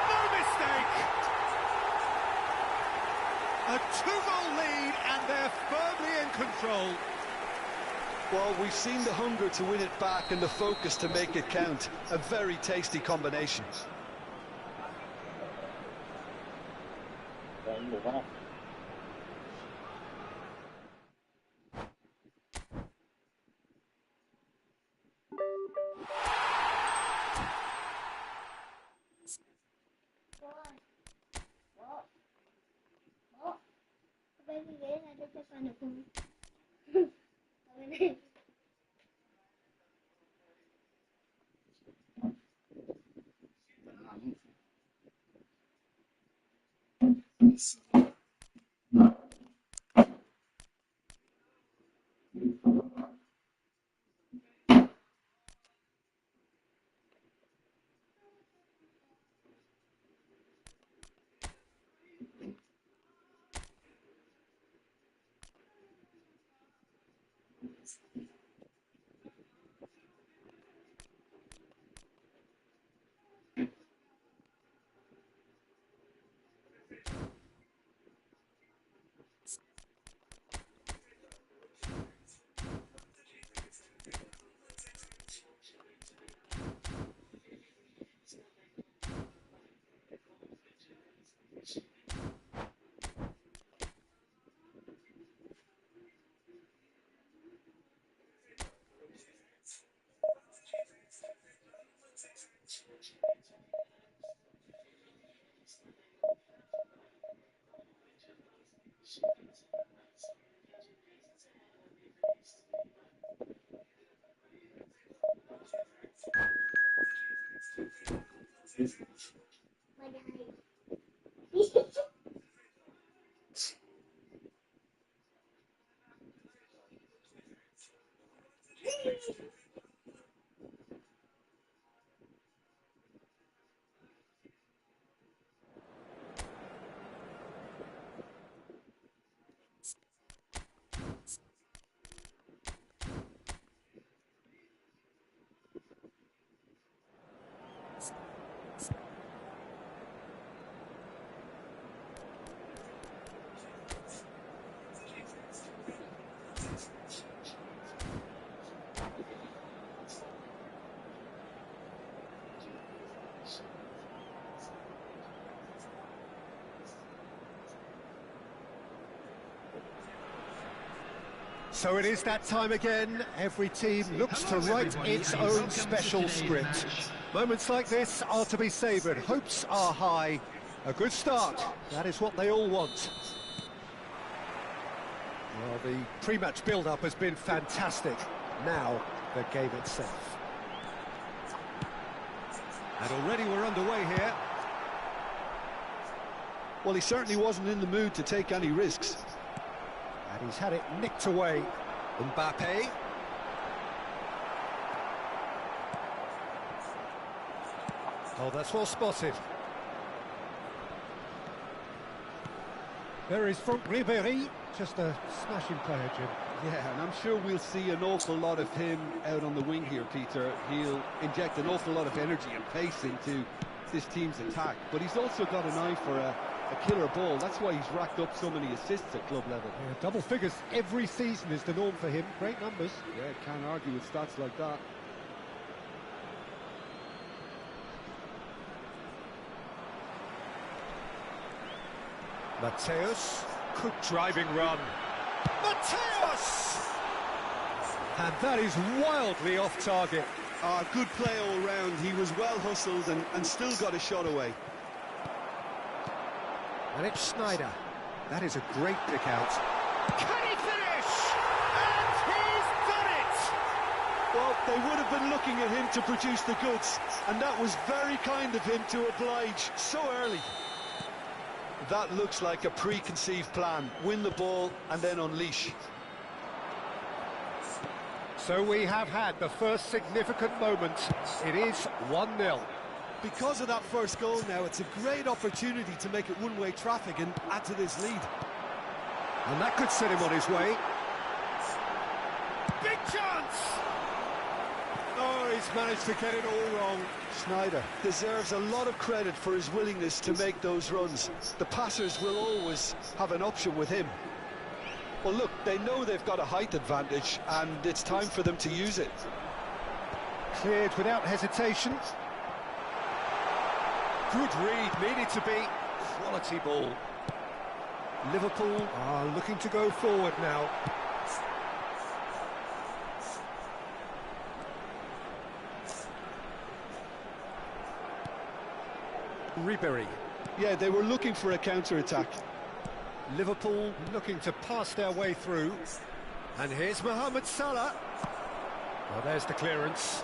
No mistake! A 2-goal lead and they're firmly in control. Well, we've seen the hunger to win it back and the focus to make it count. A very tasty combination. So it is that time again. Every team looks to write its own special script. Moments like this are to be savoured. Hopes are high. A good start. That is what they all want. Well, the pre-match build-up has been fantastic. Now, the game itself. And already we're underway here. Well, he certainly wasn't in the mood to take any risks. And he's had it nicked away. Mbappe. Oh, that's well spotted. There is Vung Ribéry, just a smashing player, Jim. Yeah, and I'm sure we'll see an awful lot of him out on the wing here, Peter. He'll inject an awful lot of energy and pace into this team's attack, but he's also got an eye for a killer ball. That's why he's racked up so many assists at club level. Yeah, double figures every season is the norm for him. Great numbers. Yeah, can't argue with stats like that. Mateus, good driving run. Mateus! And that is wildly off target. Good play all round. He was well hustled and still got a shot away. And it's Sneijder. That is a great pick out. Can he finish? And he's done it! Well, they would have been looking at him to produce the goods, and that was very kind of him to oblige so early. That looks like a preconceived plan. Win the ball and then unleash. So we have had the first significant moment. It is 1-0. Because of that first goal now, it's a great opportunity to make it one-way traffic and add to this lead. And that could set him on his way. Big chance! Oh, he's managed to get it all wrong. Sneijder deserves a lot of credit for his willingness to make those runs. The passers will always have an option with him. Well, look, they know they've got a height advantage, and it's time for them to use it. Cleared without hesitation. Good read, needed to be. Quality ball. Liverpool are looking to go forward now. Ribéry. Yeah, they were looking for a counter-attack. Liverpool looking to pass their way through. And here's Mohamed Salah. Well, there's the clearance.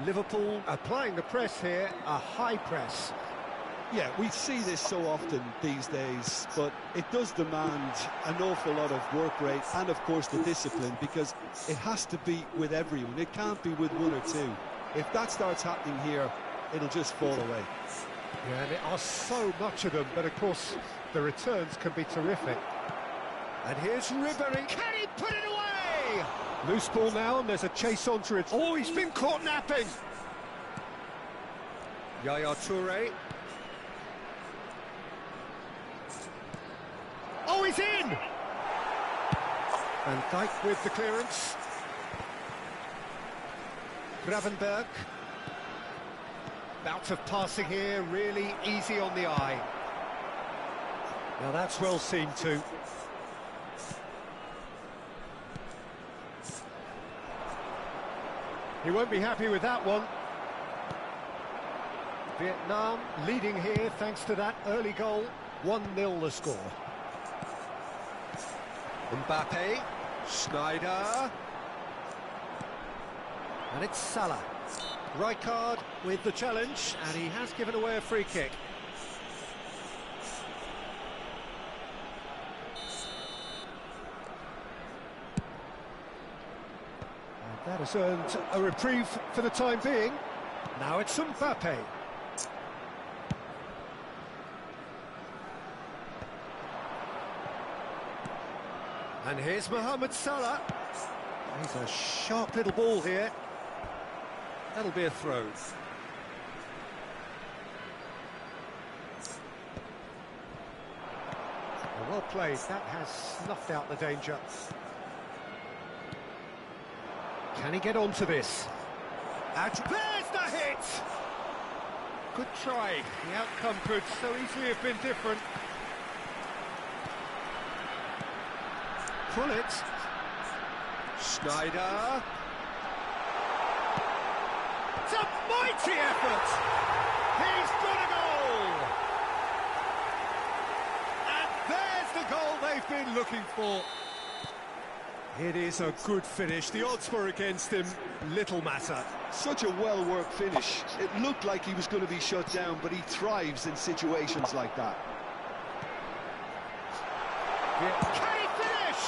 Liverpool applying the press here, a high press. Yeah, we see this so often these days, but it does demand an awful lot of work rate and, of course, the discipline, because it has to be with everyone. It can't be with one or two. If that starts happening here, it'll just fall away. Yeah, and there are so much of them, but of course the returns can be terrific. And here's Ribéry. Can he put it away? Loose ball now, and there's a chase onto it. Oh, he's been caught napping. Yaya Touré. Oh, he's in! And Dijk with the clearance. Gravenberg. Bout of passing here, really easy on the eye. Now that's well seen too. He won't be happy with that one. Vietnam leading here thanks to that early goal. 1-0 the score. Mbappe, Sneijder. And it's Salah. Rijkaard with the challenge, and he has given away a free kick. And that has earned a reprieve for the time being. Now it's Mbappe. And here's Mohamed Salah. He's a sharp little ball here. That'll be a throw. Well played, that has snuffed out the danger. Can he get onto this? And there's the hit! Good try, the outcome could so easily have been different. Pullet. Sneijder. It's a mighty effort! He's got a goal! And there's the goal they've been looking for. It is a good finish. The odds were against him. Little matter. Such a well-worked finish. It looked like he was going to be shut down, but he thrives in situations like that. Can he finish?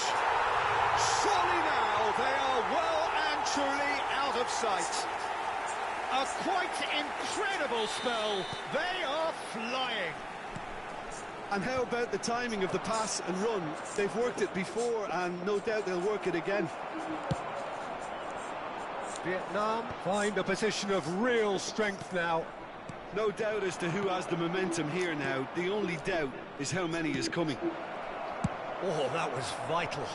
Surely now they are well and truly out of sight. A quite incredible spell. They are flying. And how about the timing of the pass and run? They've worked it before, and no doubt they'll work it again. Vietnam find a position of real strength now. No doubt as to who has the momentum here now. The only doubt is how many is coming. Oh, that was vital.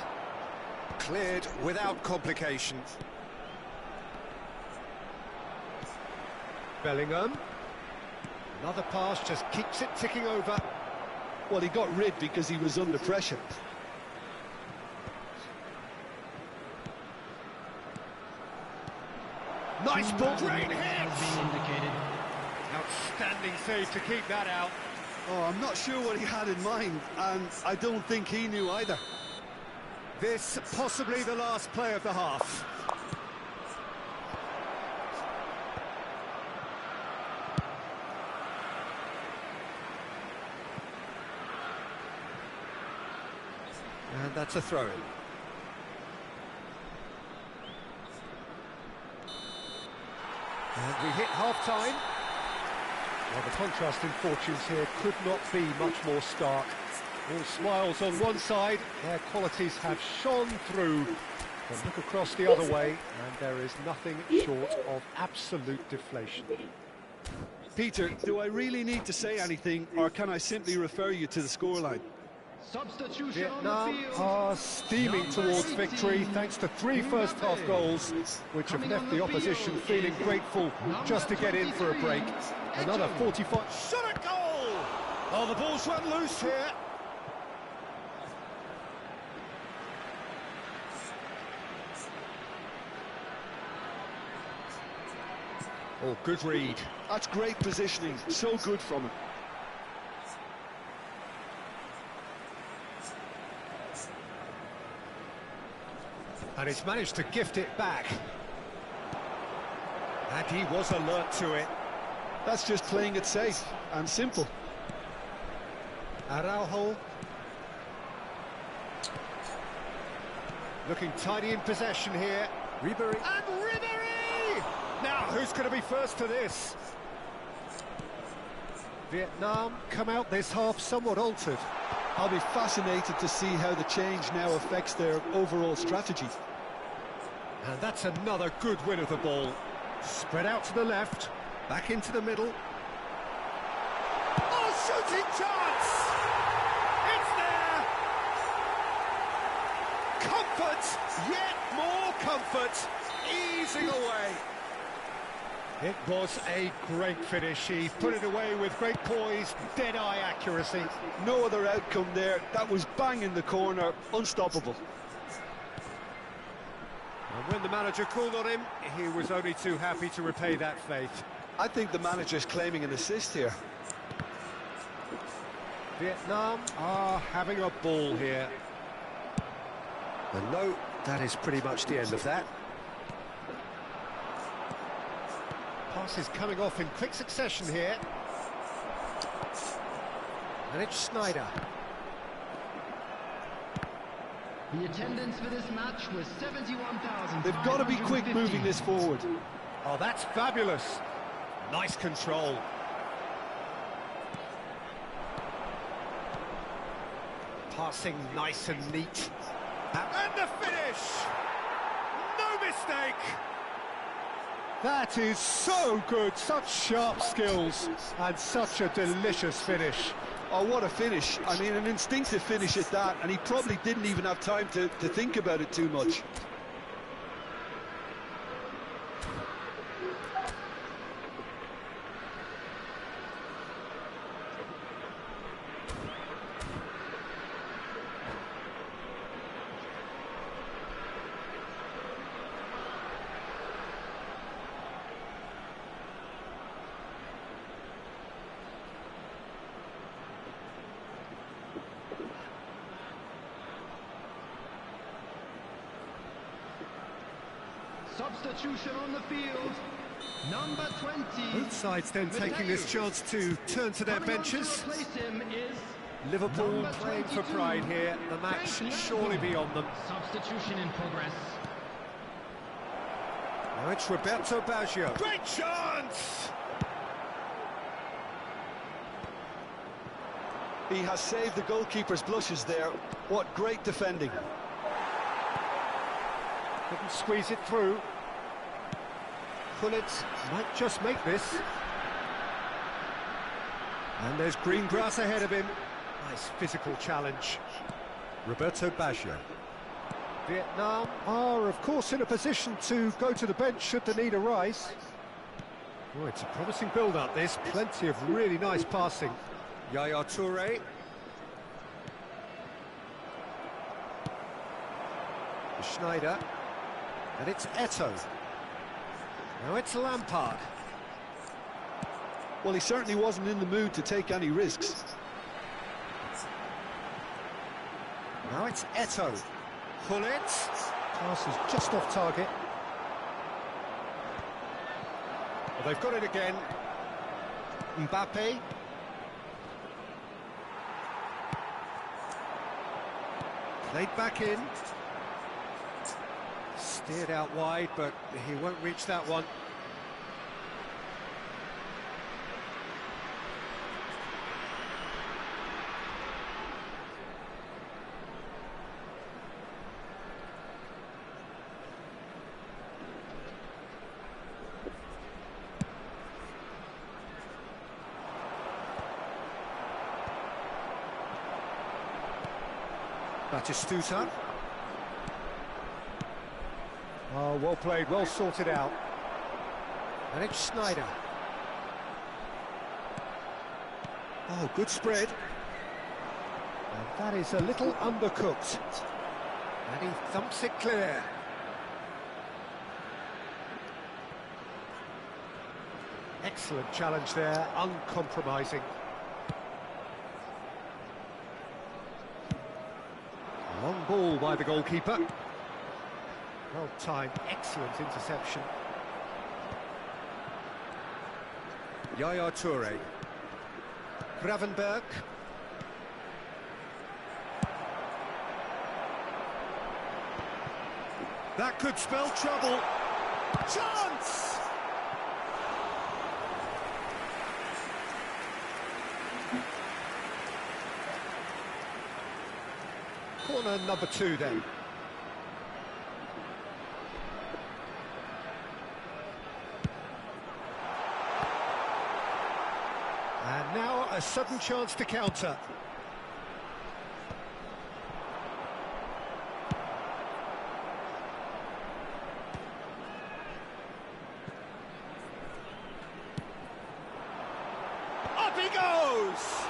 Cleared without complication. Bellingham. Another pass just keeps it ticking over. Well, he got rid because he was under pressure. Nice ball. Great hit! Outstanding save to keep that out. Oh, I'm not sure what he had in mind, and I don't think he knew either. This possibly the last play of the half. And that's a throw-in. And we hit half-time. Well, the contrast in fortunes here could not be much more stark. All smiles on one side, their qualities have shone through. But look across the other way, and there is nothing short of absolute deflation. Peter, do I really need to say anything, or can I simply refer you to the scoreline? Vietnam are steaming towards victory thanks to 3 first-half goals, which have left the opposition feeling grateful just to get in for a break. Another 45... Shot at goal! Oh, the ball's run loose here. Oh, good read. That's great positioning. So good from him. And he's managed to gift it back. And he was alert to it. That's just playing it safe and simple. Araujo. Looking tidy in possession here. Ribéry. And Ribéry! Now, who's going to be first to this? Vietnam come out this half somewhat altered. I'll be fascinated to see how the change now affects their overall strategy. And that's another good win of the ball. Spread out to the left, back into the middle. Oh, shooting chance! It's there! Comfort, yet more comfort, easing away. It was a great finish. He put it away with great poise, dead-eye accuracy. No other outcome there. That was bang in the corner, unstoppable. And when the manager called on him, he was only too happy to repay that faith. I think the manager's claiming an assist here. Vietnam are having a ball here. And no, that is pretty much the end of that. Passes coming off in quick succession here. And it's Snyder. The attendance for this match was 71,000. They've got to be quick moving this forward. Oh, that's fabulous. Nice control. Passing nice and neat. And the finish! No mistake! That is so good, such sharp skills, and such a delicious finish. Oh, what a finish. I mean, an instinctive finish at that, and he probably didn't even have time to think about it too much. Substitution on the field. Number 20. Both sides then taking this chance to turn to their benches. To replace him is Liverpool number playing for 22. pride here. The match Thank surely Liverpool. beyond them. Substitution in progress. Now it's Roberto Baggio. Great chance! He has saved the goalkeeper's blushes there. What great defending. Couldn't squeeze it through. Gullit might just make this. And there's green grass ahead of him. Nice physical challenge. Roberto Baggio. Vietnam are, of course, in a position to go to the bench should the need arise. Oh, it's a promising build-up, this. Plenty of really nice passing. Yaya Toure. Schneider. And it's Eto'o. Now it's Lampard. Well, he certainly wasn't in the mood to take any risks. Now it's Eto'o. Gullit. Pass is just off target. Well, they've got it again. Mbappe. Played back in. Steered out wide, but he won't reach that one. Batistuta. Oh, well played, well sorted out. And it's Schneider. Oh, good spread. And that is a little undercooked. And he thumps it clear. Excellent challenge there, uncompromising. Long ball by the goalkeeper. Well timed, excellent interception. Yaya Toure. Gravenberg. That could spell trouble. Chance! Corner number 2 then. And now a sudden chance to counter. Up he goes!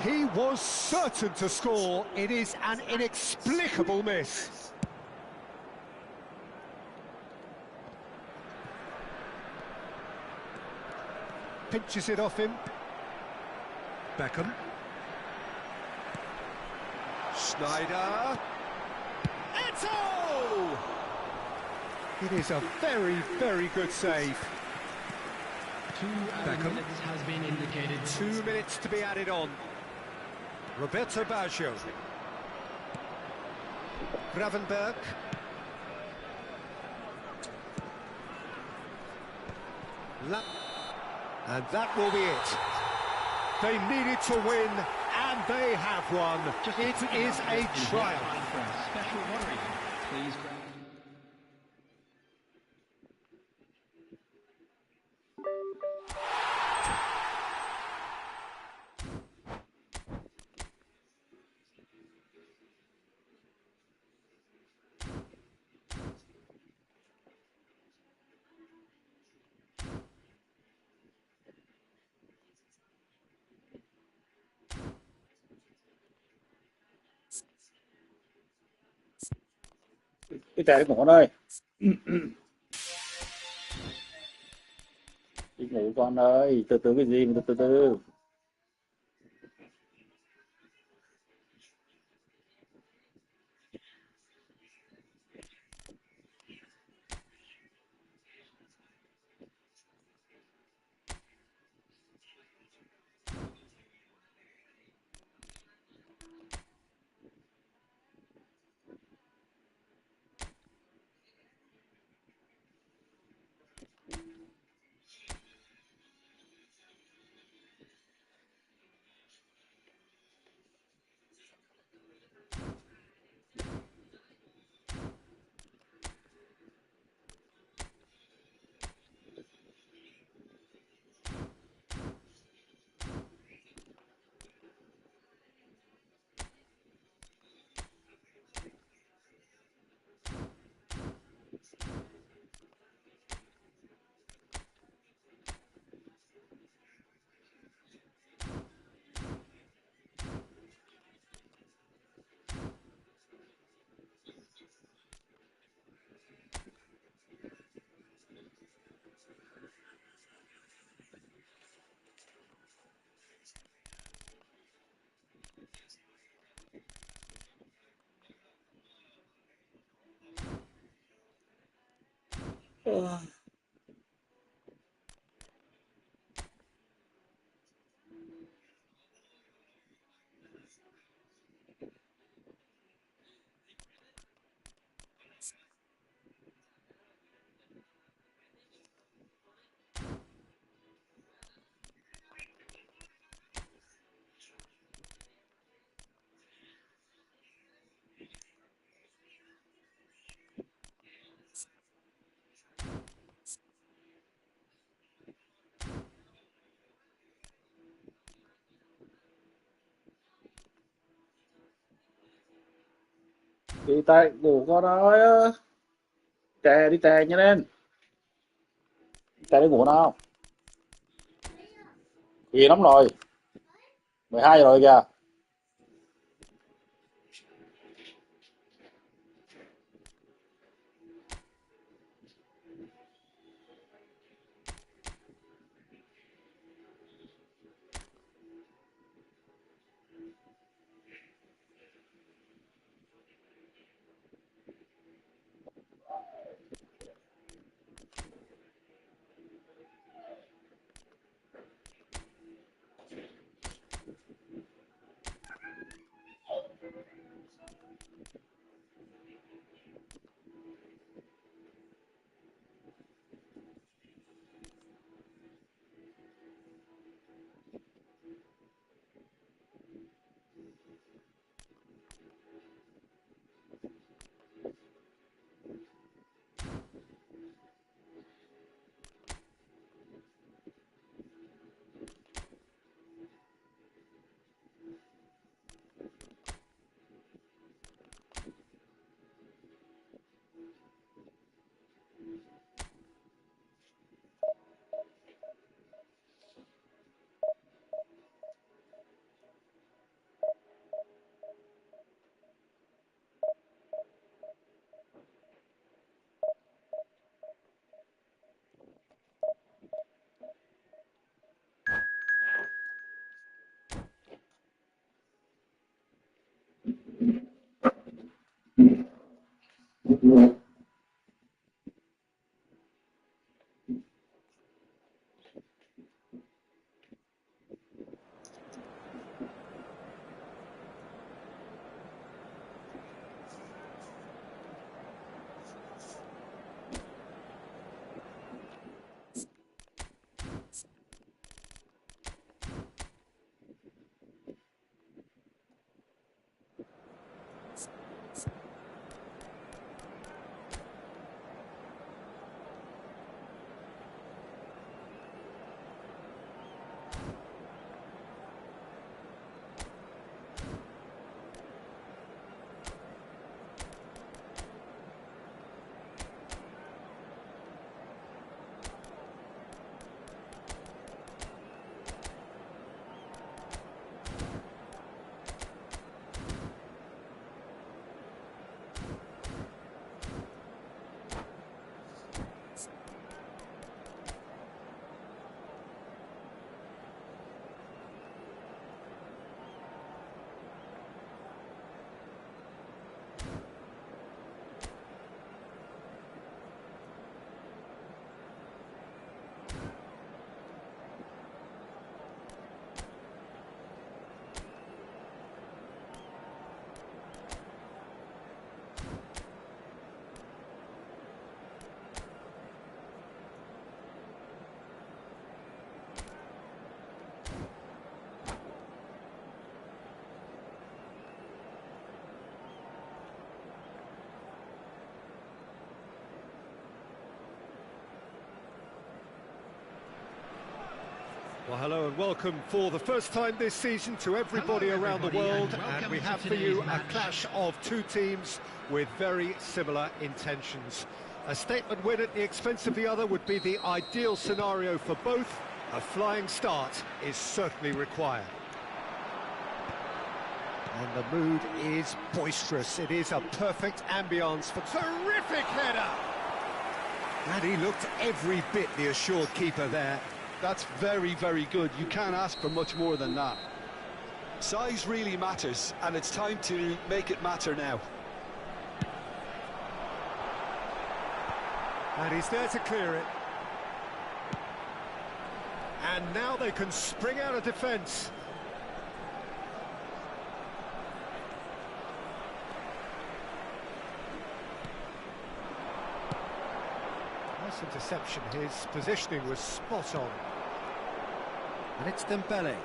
He was certain to score. It is an inexplicable miss. Pinches it off him. Beckham. Schneider. Eto'o! It is a very, very good save. 2 Beckham. minutes has been indicated. 2 minutes to be added on. Roberto Baggio. Gravenberg. And that will be it. They needed to win, and they have won. It is a triumph. Special lottery. Please grab. Cái chai của con ơi. Đi ngủ con ơi, từ từ cái gì mà từ từ. Đi tay ngủ con ơi. Tè đi tè nhanh lên. Tè đi ngủ nào. Khuya lắm rồi. 12 giờ rồi kìa. Well, hello and welcome for the first time this season to everybody around the world, and we have for you a clash of two teams with very similar intentions. A statement win at the expense of the other would be the ideal scenario for both. A flying start is certainly required. And the mood is boisterous. It is a perfect ambience for terrific header. And he looked every bit the assured keeper there. That's very, very good. You can't ask for much more than that. Size really matters, and it's time to make it matter now. And he's there to clear it. And now they can spring out of defence. Nice interception. His positioning was spot on. And it's Dembele.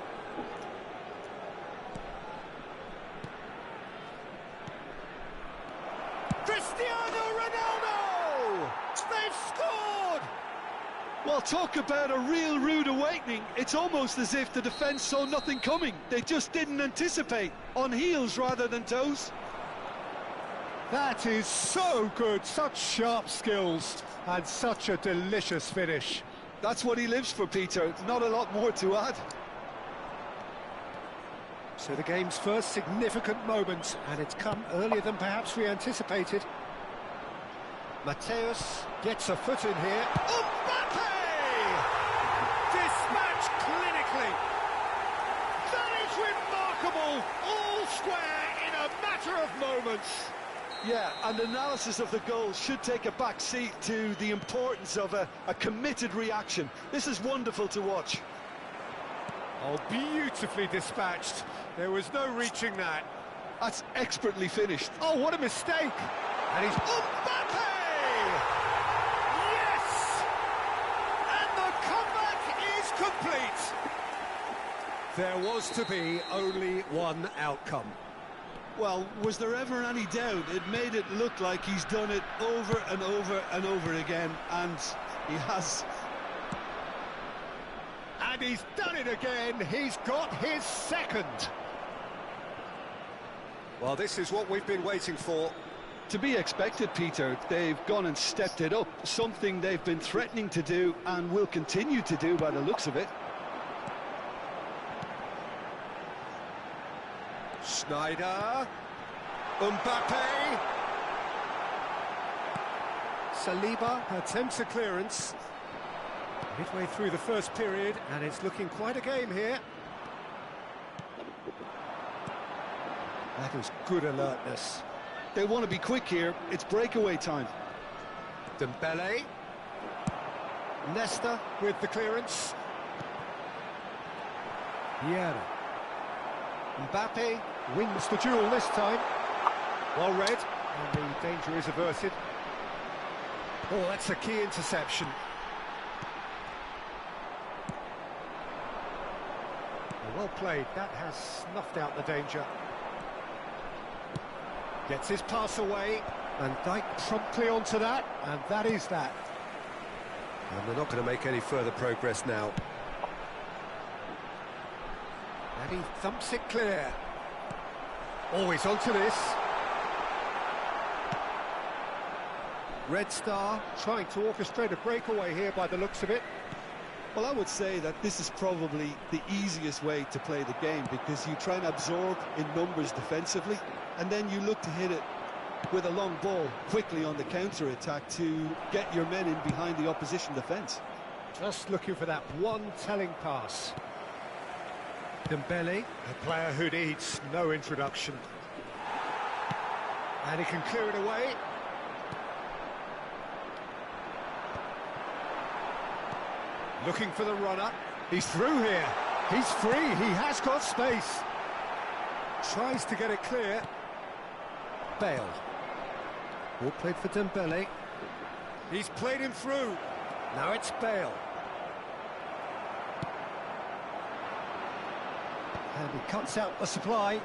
Cristiano Ronaldo! They've scored! Well, talk about a real rude awakening. It's almost as if the defence saw nothing coming. They just didn't anticipate. On heels rather than toes. That is so good, such sharp skills, and such a delicious finish. That's what he lives for, Peter. Not a lot more to add. So the game's first significant moment, and it's come earlier than perhaps we anticipated. Mateus gets a foot in here. Mbappe! Dispatched clinically. That is remarkable. All square in a matter of moments. Yeah, and analysis of the goal should take a back seat to the importance of a committed reaction. This is wonderful to watch. Oh, beautifully dispatched. There was no reaching that. That's expertly finished. Oh, what a mistake! And he's... Mbappe! Yes! And the comeback is complete. There was to be only one outcome. Well, was there ever any doubt? It made it look like he's done it over and over and over again, and he has. And he's done it again. He's got his second. Well, this is what we've been waiting for. To be expected, Peter. They've gone and stepped it up, something they've been threatening to do and will continue to do by the looks of it. Schneider, Mbappe, Saliba attempts a clearance. Midway through the first period, and it's looking quite a game here. That was good alertness. They want to be quick here. It's breakaway time. Dembele, Nesta with the clearance. Vieira. Mbappe wins the duel this time. Well read, and the danger is averted. Oh, that's a key interception. Well played, that has snuffed out the danger. Gets his pass away, and Dijk promptly onto that, and that is that. And they're not going to make any further progress now. And he thumps it clear. Always onto this. Red Star trying to orchestrate a breakaway here by the looks of it. Well, I would say that this is probably the easiest way to play the game, because you try and absorb in numbers defensively, and then you look to hit it with a long ball quickly on the counter-attack to get your men in behind the opposition defence. Just looking for that one telling pass. Dembele, a player who needs no introduction. And he can clear it away. Looking for the runner. He's through here. He's free. He has got space. Tries to get it clear. Bale. Ball played for Dembele. He's played him through. Now it's Bale. And he cuts out the supply.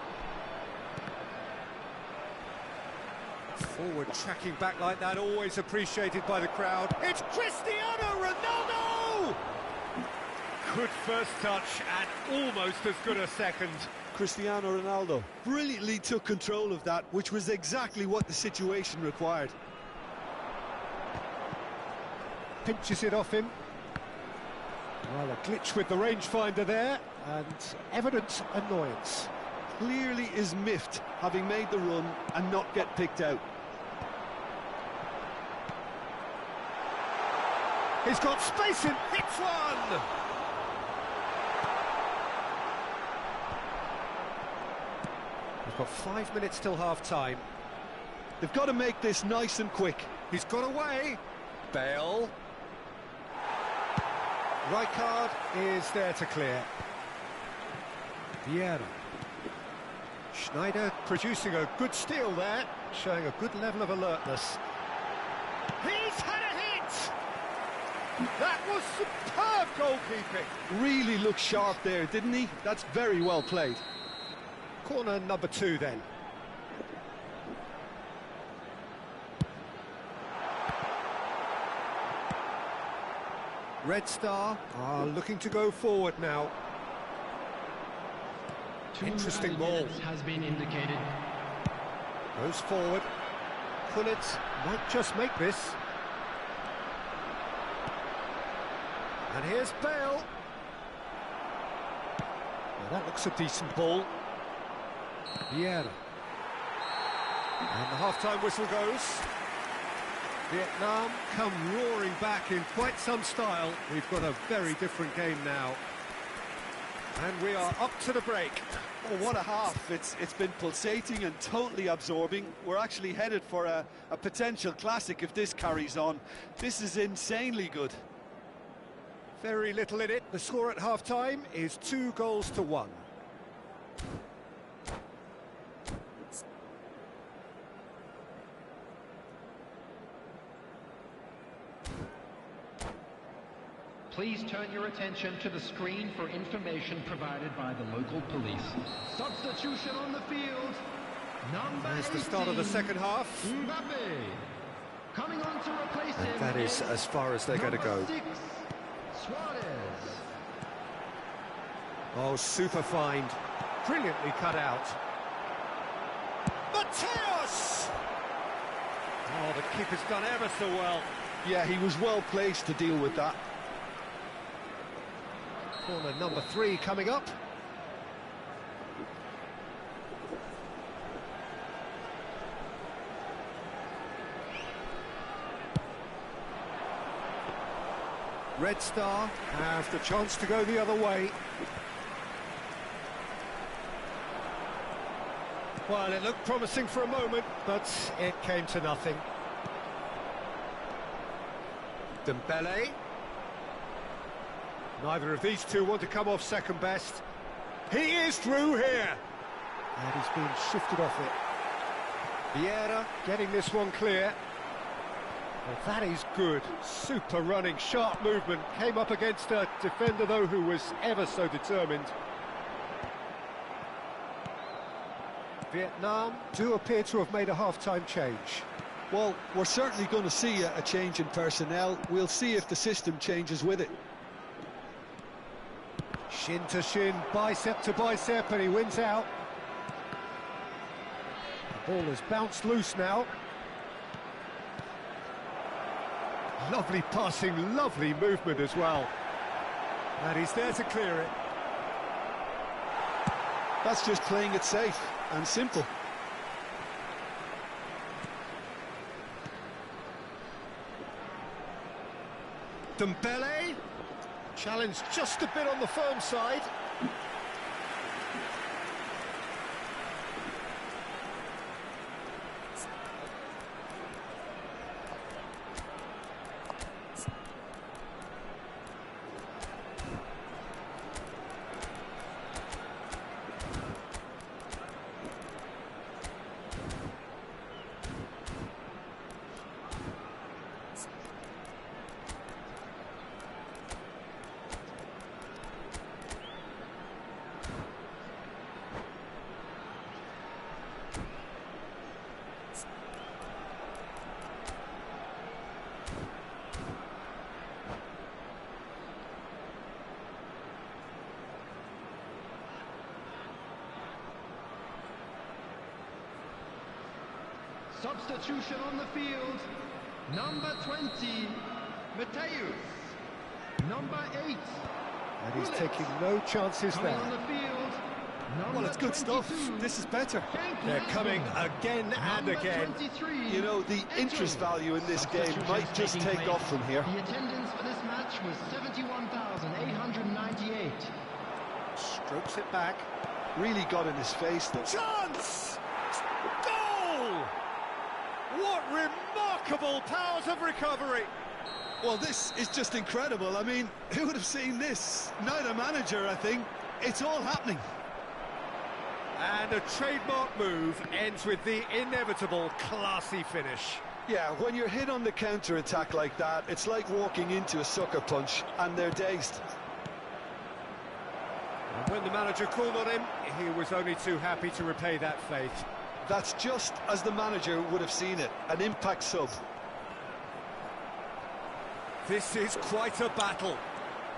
Forward tracking back like that, always appreciated by the crowd. It's Cristiano Ronaldo! Good first touch and almost as good a second. Cristiano Ronaldo brilliantly took control of that, which was exactly what the situation required. Pinches it off him. Well, a glitch with the rangefinder there, and evident annoyance. Clearly is miffed, having made the run and not get picked out. He's got space in, hits one! We've got 5 minutes till half-time. They've got to make this nice and quick. He's got away. Bale. Rijkaard is there to clear. Vieira. Schneider producing a good steal there, showing a good level of alertness. He's had a hit! That was superb goalkeeping. Really looked sharp there, didn't he? That's very well played. Corner number 2 then. Red Star are looking to go forward now. Interesting ball. Has been indicated. Goes forward. Gullit might just make this. And here's Bale. Well, that looks a decent ball. Vieira. And the half-time whistle goes. Vietnam come roaring back in quite some style. We've got a very different game now. And we are up to the break. Oh, what a half. It's been pulsating and totally absorbing. We're actually headed for a potential classic if this carries on. This is insanely good. Very little in it. The score at half-time is 2-1. Please turn your attention to the screen for information provided by the local police. Substitution on the field. Number There's 18, the start of the second half. Mbappe. Coming on to replace him. And that is as far as they're going to go. Number 6, Suarez. Oh, super find. Brilliantly cut out. Mateos! Oh, the keeper's done ever so well. Yeah, he was well placed to deal with that. Corner number 3 coming up. Red Star have the chance to go the other way. Well, it looked promising for a moment, but it came to nothing. Dembele. Neither of these two want to come off second best. He is through here. And he's being shifted off it. Vieira getting this one clear. Well, that is good. Super running, sharp movement. Came up against a defender, though, who was ever so determined. Vietnam do appear to have made a half-time change. Well, we're certainly going to see a change in personnel. We'll see if the system changes with it. Shin to shin, bicep to bicep, and he wins out. The ball has bounced loose now. Lovely passing, lovely movement as well. And he's there to clear it. That's just playing it safe and simple. Dembele, challenged just a bit on the firm side. Substitution on the field. Number 20, Mateus. Number 8. And he's taking no chances Coming there. on the field. Well, it's good stuff. This is better. They're coming again and again. You know, the interest value in this game might just take off from here. The attendance for this match was 71,898. Strokes it back. Really got in his face though. Chance! Goal! What remarkable powers of recovery! Well, this is just incredible. I mean, who would have seen this? Neither manager, I think. It's all happening. And a trademark move ends with the inevitable classy finish. Yeah, when you're hit on the counter-attack like that, it's like walking into a sucker punch, and they're dazed. And when the manager called on him, he was only too happy to repay that faith. That's just as the manager would have seen it, an impact sub. This is quite a battle.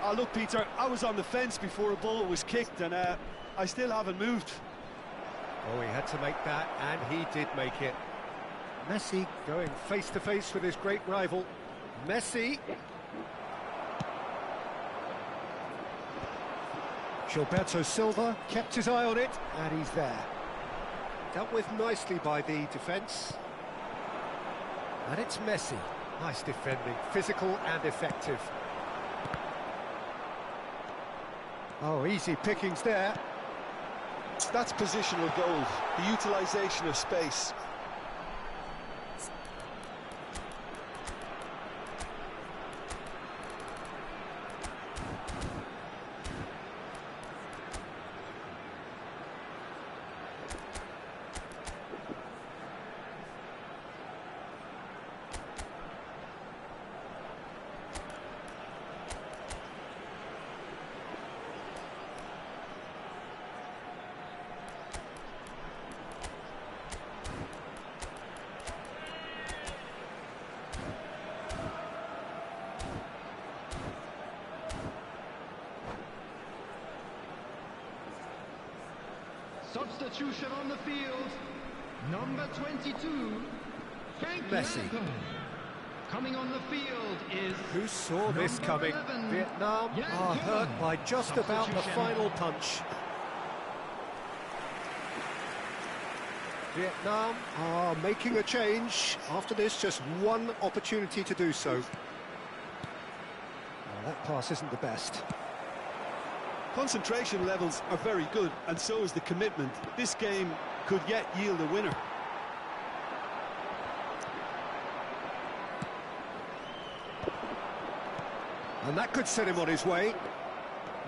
Oh, look, Peter, I was on the fence before a ball was kicked, and I still haven't moved. Oh, he had to make that, and he did make it. Messi going face-to-face with his great rival. Messi. Gilberto Silva kept his eye on it, and he's there. Dealt with nicely by the defence. And it's Messi. Nice defending, physical and effective. Oh, easy pickings there. That's positional goal, the utilisation of space. Substitution on the field, number 22, Messi. Coming on the field is... Who saw this coming? 11, Vietnam are hurt by just about the final punch. Vietnam are making a change. After this, just one opportunity to do so. Well, that pass isn't the best. Concentration levels are very good, and so is the commitment. This game could yet yield a winner. And that could set him on his way.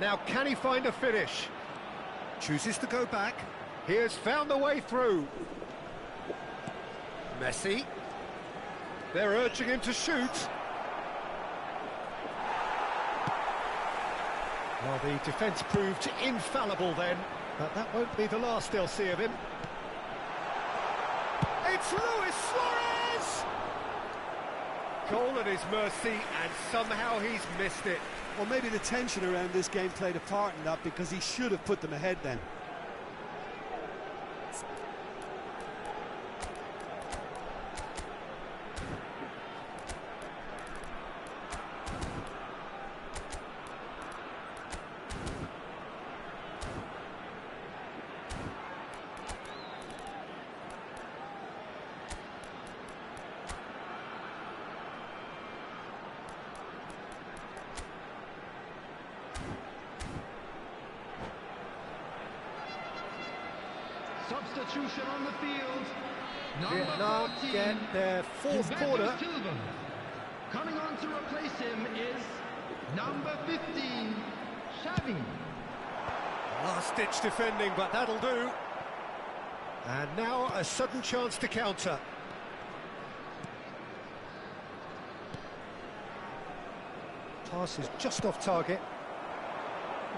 Now, can he find a finish? Chooses to go back. He has found the way through. Messi. They're urging him to shoot. Well, the defence proved infallible then, but that won't be the last they'll see of him. It's Luis Suarez! Goal at his mercy, and somehow he's missed it. Well, maybe the tension around this game played a part in that, because he should have put them ahead then. Substitution on the field. Vietnam get their fourth corner. Coming on to replace him is number 15, Xavi. Last-ditch defending, but that'll do. And now a sudden chance to counter. Pass is just off target.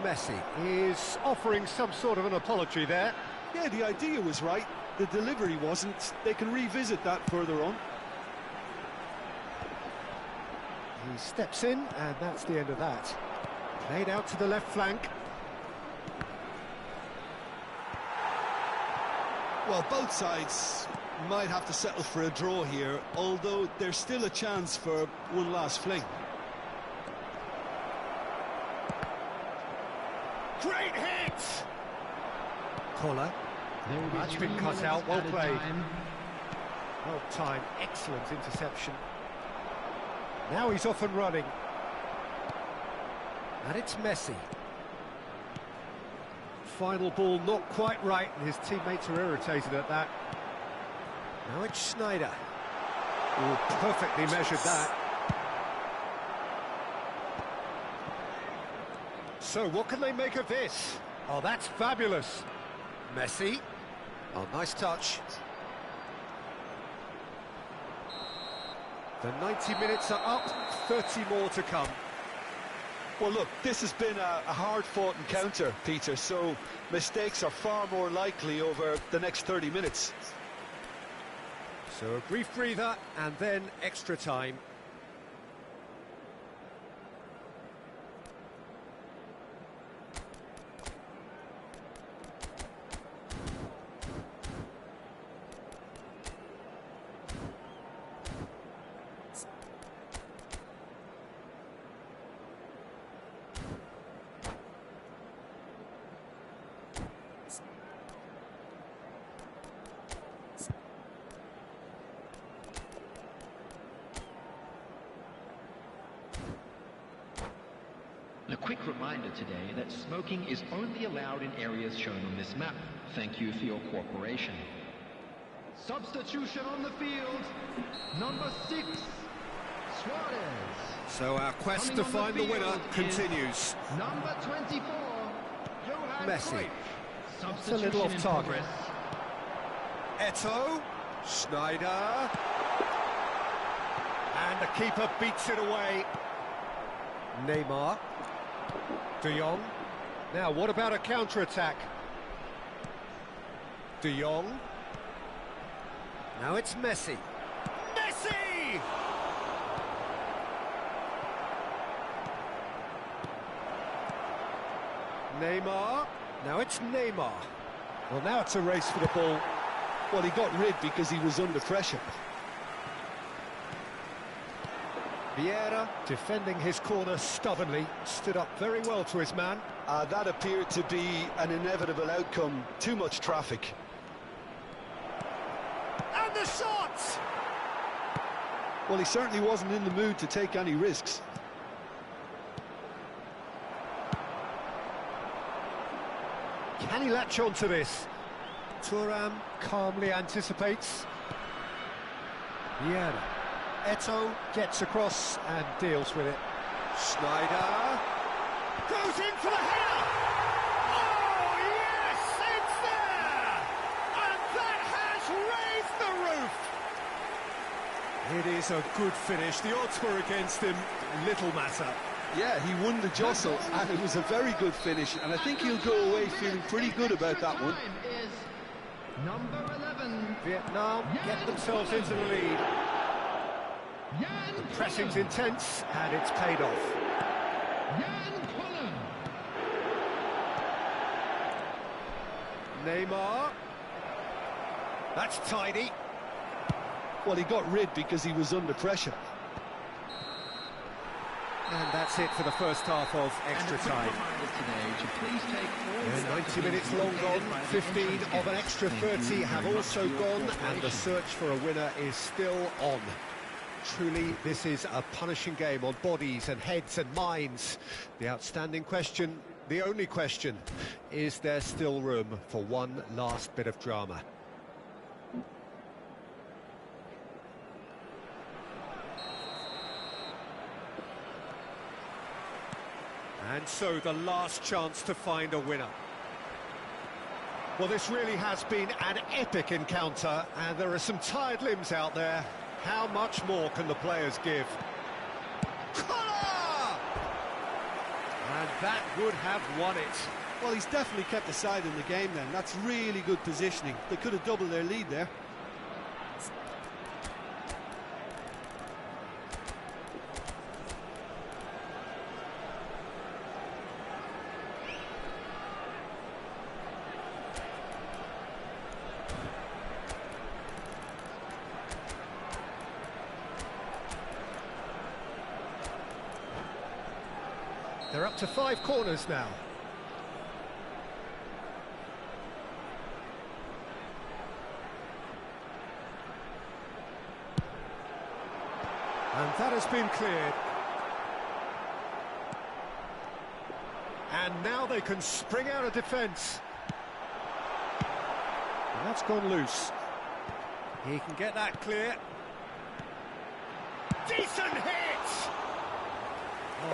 Messi is offering some sort of an apology there. Yeah, the idea was right. The delivery wasn't. They can revisit that further on. He steps in, and that's the end of that. Played out to the left flank. Well, both sides might have to settle for a draw here, although there's still a chance for one last fling. Great hit! Collar. That's been cut out, well played. Well timed, excellent interception. Now he's off and running. And it's Messi. Final ball not quite right, and his teammates are irritated at that. Now it's Schneider. Oh, perfectly measured that. So what can they make of this? Oh, that's fabulous. Messi. Oh, nice touch. The 90 minutes are up, 30 more to come. Well, look, this has been a hard-fought encounter, Peter, so mistakes are far more likely over the next 30 minutes. So a brief breather and then extra time. A quick reminder today that smoking is only allowed in areas shown on this map. Thank you for your cooperation. Substitution on the field, number 6, Suarez. So our quest to find the winner continues. Number 24, Johan Messi. Cruyff. It's a little off target. Progress. Eto, Schneider, and the keeper beats it away. Neymar, De Jong. Now, what about a counter-attack? De Jong. Now it's Messi. Messi! Neymar. Now it's Neymar. Well, now it's a race for the ball. Well, he got rid because he was under pressure. Vieira, defending his corner stubbornly, stood up very well to his man. That appeared to be an inevitable outcome. Too much traffic. And the shot! Well, he certainly wasn't in the mood to take any risks. Can he latch on to this? Thuram calmly anticipates. Vieira. Eto gets across and deals with it. Schneider goes in for the header! Oh, yes, it's there! And that has raised the roof! It is a good finish. The odds were against him, little matter. Yeah, he won the jostle, and it was a very good finish, and I think he'll go away feeling pretty good about that one. Is number 11. Vietnam get themselves into the lead. The pressing's intense, and it's paid off. Neymar. That's tidy. Well, he got rid because he was under pressure. And that's it for the first half of extra time. And 90 minutes long gone, 15 of an extra 30 have also gone, and the search for a winner is still on. Truly, this is a punishing game on bodies and heads and minds. The outstanding question, the only question, is there still room for one last bit of drama? And so the last chance to find a winner. Well, this really has been an epic encounter, and there are some tired limbs out there. How much more can the players give? Collar! And that would have won it. Well, he's definitely kept the side in the game then. That's really good positioning. They could have doubled their lead there. They're up to 5 corners now. And that has been cleared. And now they can spring out of defence. And that's gone loose. He can get that clear. Decent hit!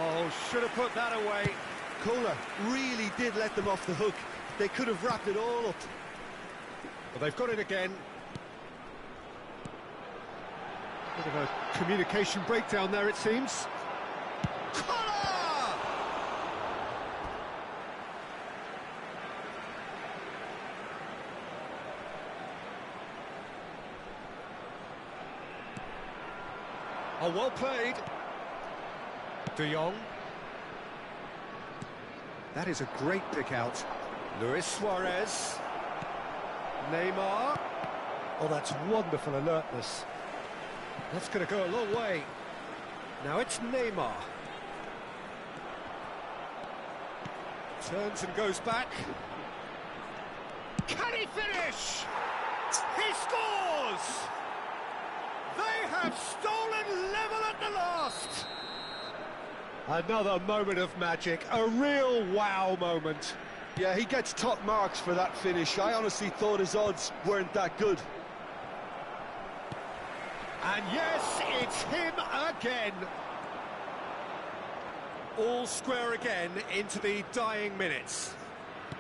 Oh, should have put that away. Kohler really did let them off the hook. They could have wrapped it all up. Well, they've got it again. Bit of a communication breakdown there, it seems. Kohler! Oh, well played. De Jong. That is a great pick out. Luis Suarez. Neymar. Oh, that's wonderful alertness. That's going to go a long way. Now it's Neymar. Turns and goes back. Can he finish? He scores! They have stolen level at the last. Another moment of magic, a real wow moment. Yeah, he gets top marks for that finish. I honestly thought his odds weren't that good. And yes, it's him again. All square again into the dying minutes.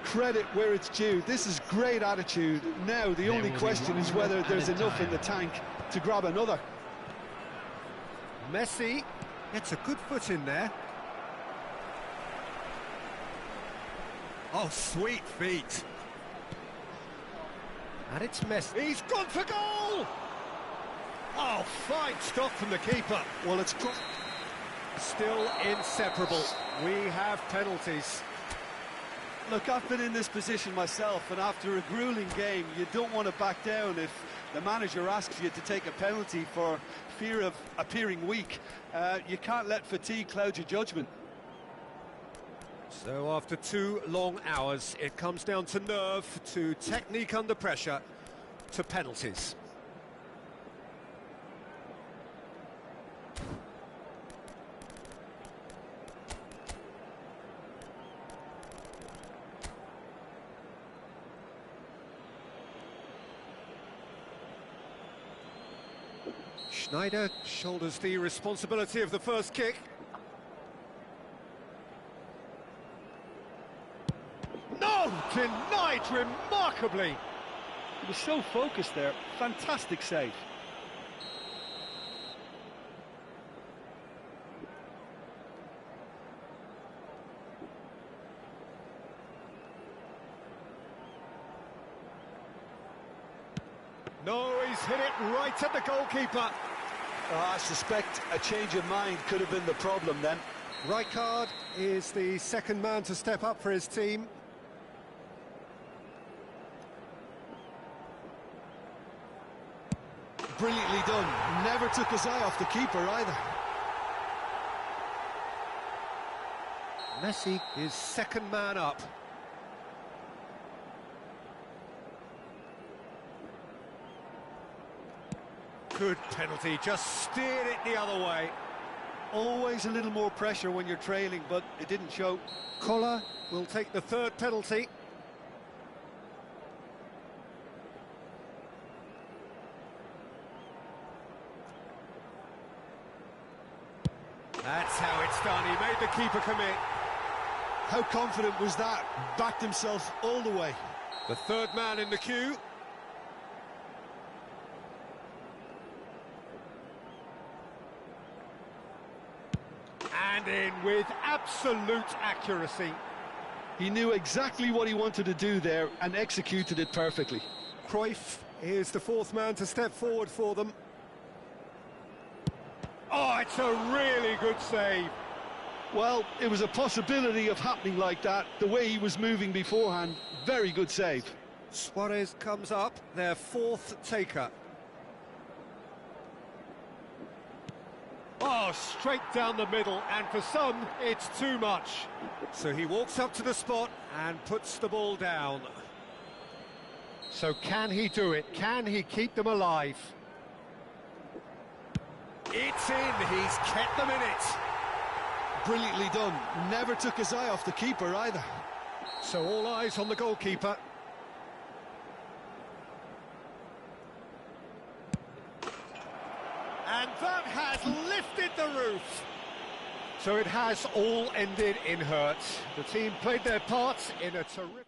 Credit where it's due. This is great attitude. Now the only question is whether there's enough in the tank to grab another. Messi gets a good foot in there. Oh, sweet feet. And it's Messi. He's gone for goal! Oh, fine stop from the keeper. Well, it's still inseparable. We have penalties. Look, I've been in this position myself, and after a grueling game, you don't want to back down if the manager asks you to take a penalty for fear of appearing weak. You can't let fatigue cloud your judgment. So after 2 long hours, it comes down to nerve, to technique under pressure, to penalties. Schneider shoulders the responsibility of the first kick. No! Denied remarkably! He was so focused there. Fantastic save. No, he's hit it right at the goalkeeper. I suspect a change of mind could have been the problem then. Rijkaard is the second man to step up for his team. Brilliantly done. Never took his eye off the keeper either. Messi is second man up. Good penalty, just steered it the other way. Always a little more pressure when you're trailing, but it didn't show. Kohler will take the third penalty. That's how it's done, he made the keeper commit. How confident was that? Backed himself all the way. The third man in the queue. And in with absolute accuracy. He knew exactly what he wanted to do there and executed it perfectly. Cruyff is the fourth man to step forward for them. Oh, it's a really good save. Well, it was a possibility of happening like that, the way he was moving beforehand. Very good save. Suarez comes up, their fourth taker. Oh, straight down the middle, and for some, it's too much. So he walks up to the spot and puts the ball down. So can he do it? Can he keep them alive? It's in, he's kept them in it. Brilliantly done. Never took his eye off the keeper either. So all eyes on the goalkeeper. And that has lifted the roof. So it has all ended in hurt. The team played their part in a terrific...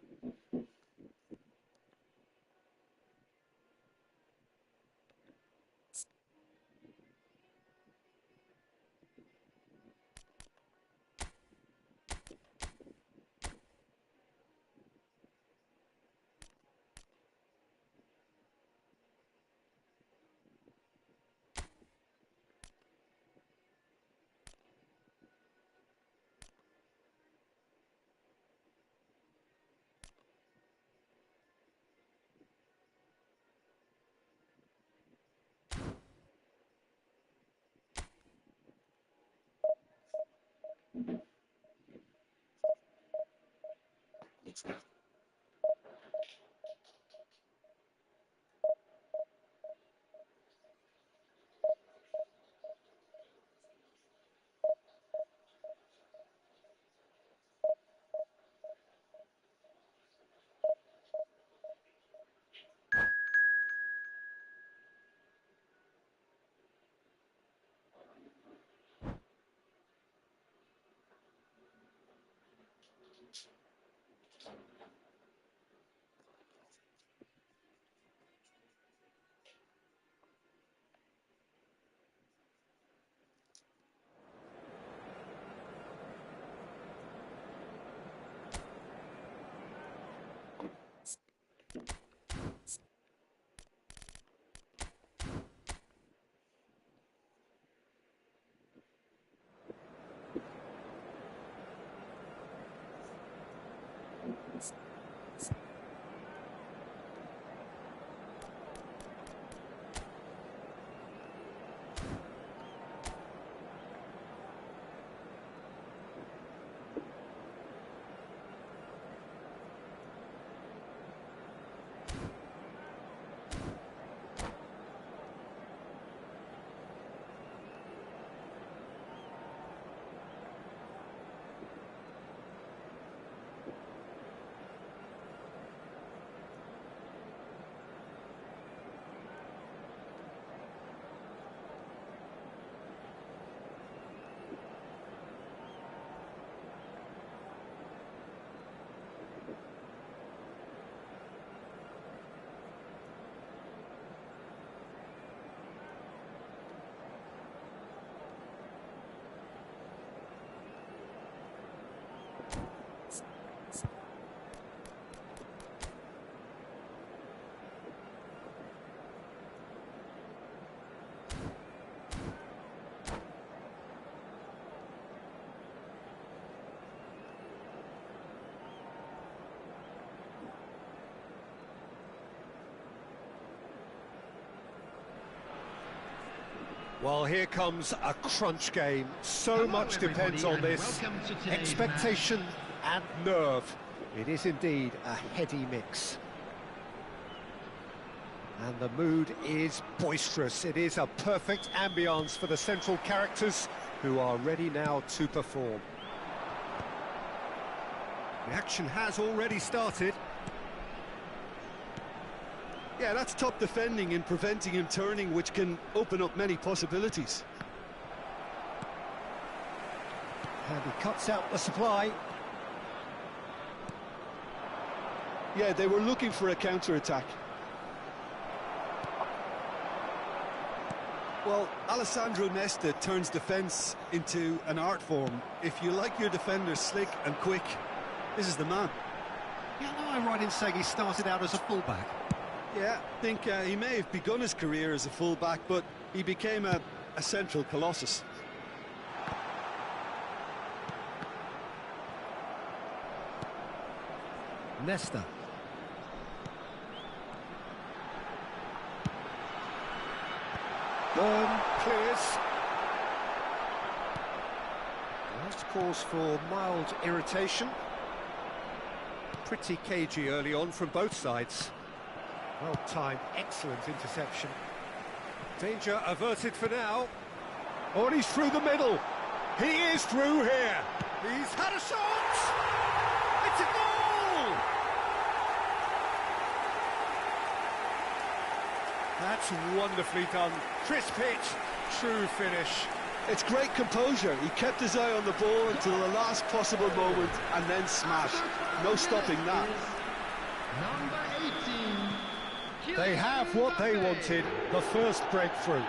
Well, here comes a crunch game. So much depends on this. Expectation and nerve. It is indeed a heady mix. And the mood is boisterous. It is a perfect ambience for the central characters who are ready now to perform. The action has already started. Yeah, that's top defending and preventing him turning, which can open up many possibilities. And he cuts out the supply. Yeah, they were looking for a counter-attack. Well, Alessandro Nesta turns defence into an art form. If you like your defenders slick and quick, this is the man. Yeah, am I right in saying he started out as a fullback? Yeah, I think he may have begun his career as a fullback, but he became a central colossus. Nesta. Burn clears. That's cause for mild irritation. Pretty cagey early on from both sides. Well-timed, excellent interception. Danger averted for now. Oh, and he's through the middle. He is through here. He's had a shot! It's a goal! That's wonderfully done. Crisp hit, true finish. It's great composure. He kept his eye on the ball until the last possible moment and then smashed. No stopping that. Number 18. They have what they wanted, the first breakthrough.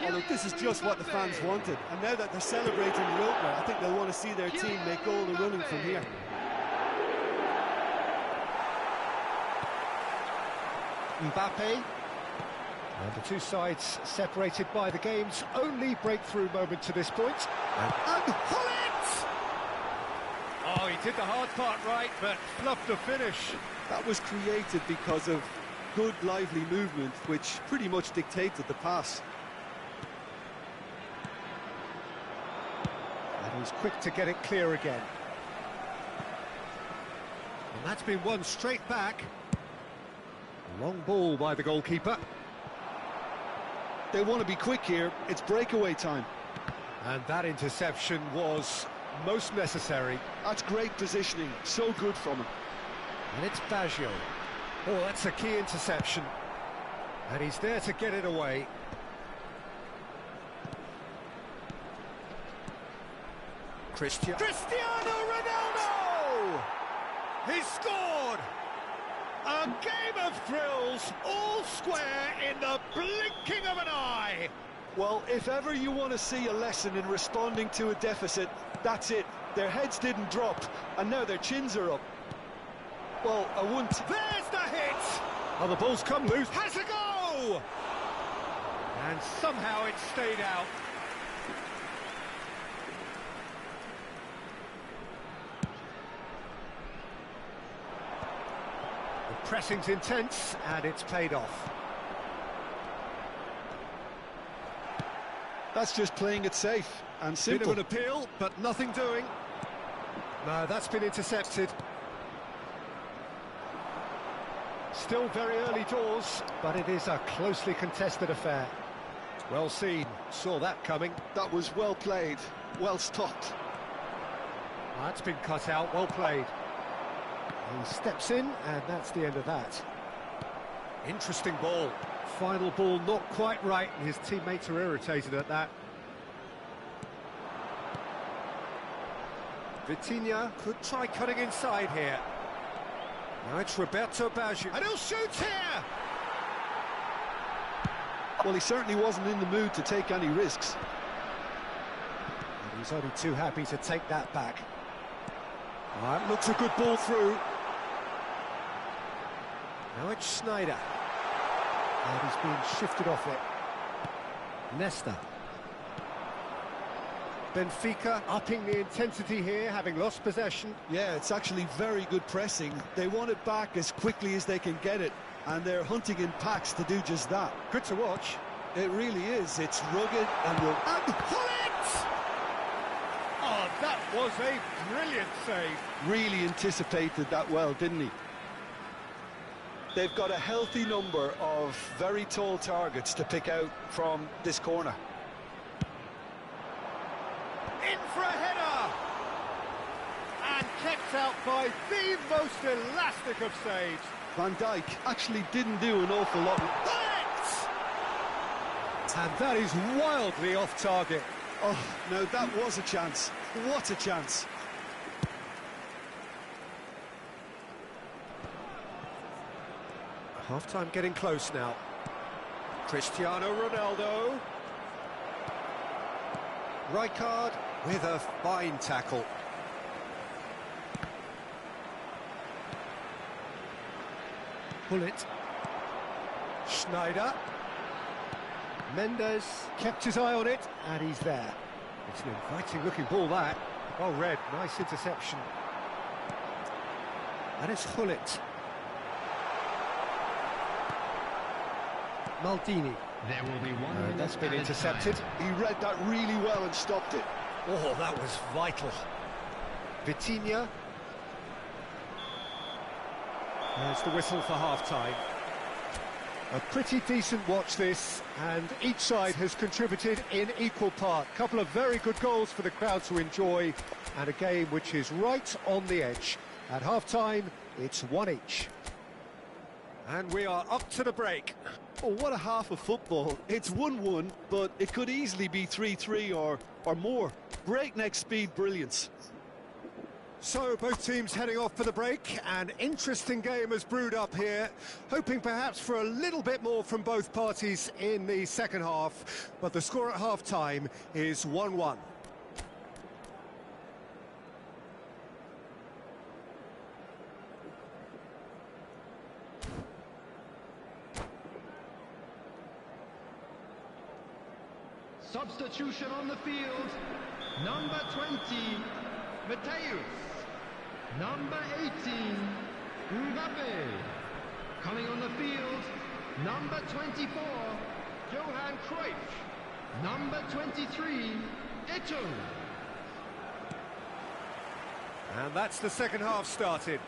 Oh, look, this is just what the fans wanted. And now that they're celebrating the opener, I think they'll want to see their team make all the running from here. Mbappe. And the two sides separated by the game's only breakthrough moment to this point. And Hullet! Oh, he did the hard part right, but fluffed the finish. That was created because of good, lively movement, which pretty much dictated the pass. And he was quick to get it clear again. And that's been won straight back. Long ball by the goalkeeper. They want to be quick here. It's breakaway time. And that interception was most necessary. That's great positioning. So good from him. And it's Baggio. Oh, that's a key interception. And he's there to get it away. Cristiano Ronaldo! He's scored! A game of thrills, all square in the blinking of an eye. Well, if ever you want to see a lesson in responding to a deficit, that's it. Their heads didn't drop, and now their chins are up. Well, I wouldn't... There's the hit! Oh, the ball's come loose. Has a go! And somehow it stayed out. The pressing's intense, and it's paid off. That's just playing it safe and simple. Bit of an appeal, but nothing doing. No, that's been intercepted. Still very early doors, but it is a closely contested affair. Well seen, saw that coming. That was well played, well stopped. That's been cut out, well played. He steps in, and that's the end of that. Interesting ball. Final ball not quite right, and his teammates are irritated at that. Vitinha could try cutting inside here. Now it's Roberto Baggio, and he'll shoot here! Well, he certainly wasn't in the mood to take any risks. And he's only too happy to take that back. That looks a good ball through. Now it's Sneijder. And he's being shifted off it. Nesta. Benfica upping the intensity here, having lost possession. Yeah, it's actually very good pressing. They want it back as quickly as they can get it, and they're hunting in packs to do just that. Good to watch. It really is. It's rugged and will... And Hullet! Oh, that was a brilliant save. Really anticipated that well, didn't he? They've got a healthy number of very tall targets to pick out from this corner. In for a header! And kept out by the most elastic of saves. Van Dijk actually didn't do an awful lot. Hullet! And that is wildly off target. Oh, no, that was a chance. What a chance. Half-time getting close now. Cristiano Ronaldo. Rijkaard with a fine tackle. Hullet. Sneijder. Mendes kept his eye on it, and he's there. It's an inviting-looking ball, that. Well read, nice interception. And it's Hullet. Maldini. There will be 1 minute. That's been intercepted. He read that really well and stopped it. Oh, that was vital. Vitinha. There's the whistle for half-time. A pretty decent watch this, and each side has contributed in equal part. Couple of very good goals for the crowd to enjoy, and a game which is right on the edge. At half-time, it's 1 each. And we are up to the break. Oh, what a half of football. It's 1-1, but it could easily be 3-3 or more. Breakneck speed brilliance. So both teams heading off for the break. An interesting game has brewed up here, hoping perhaps for a little bit more from both parties in the second half, but the score at half-time is 1-1. Substitution on the field. Number 20, Mateus. Number 18, Mbappe. Coming on the field, number 24, Johan Cruyff. Number 23, Eto'o. And that's the second half started.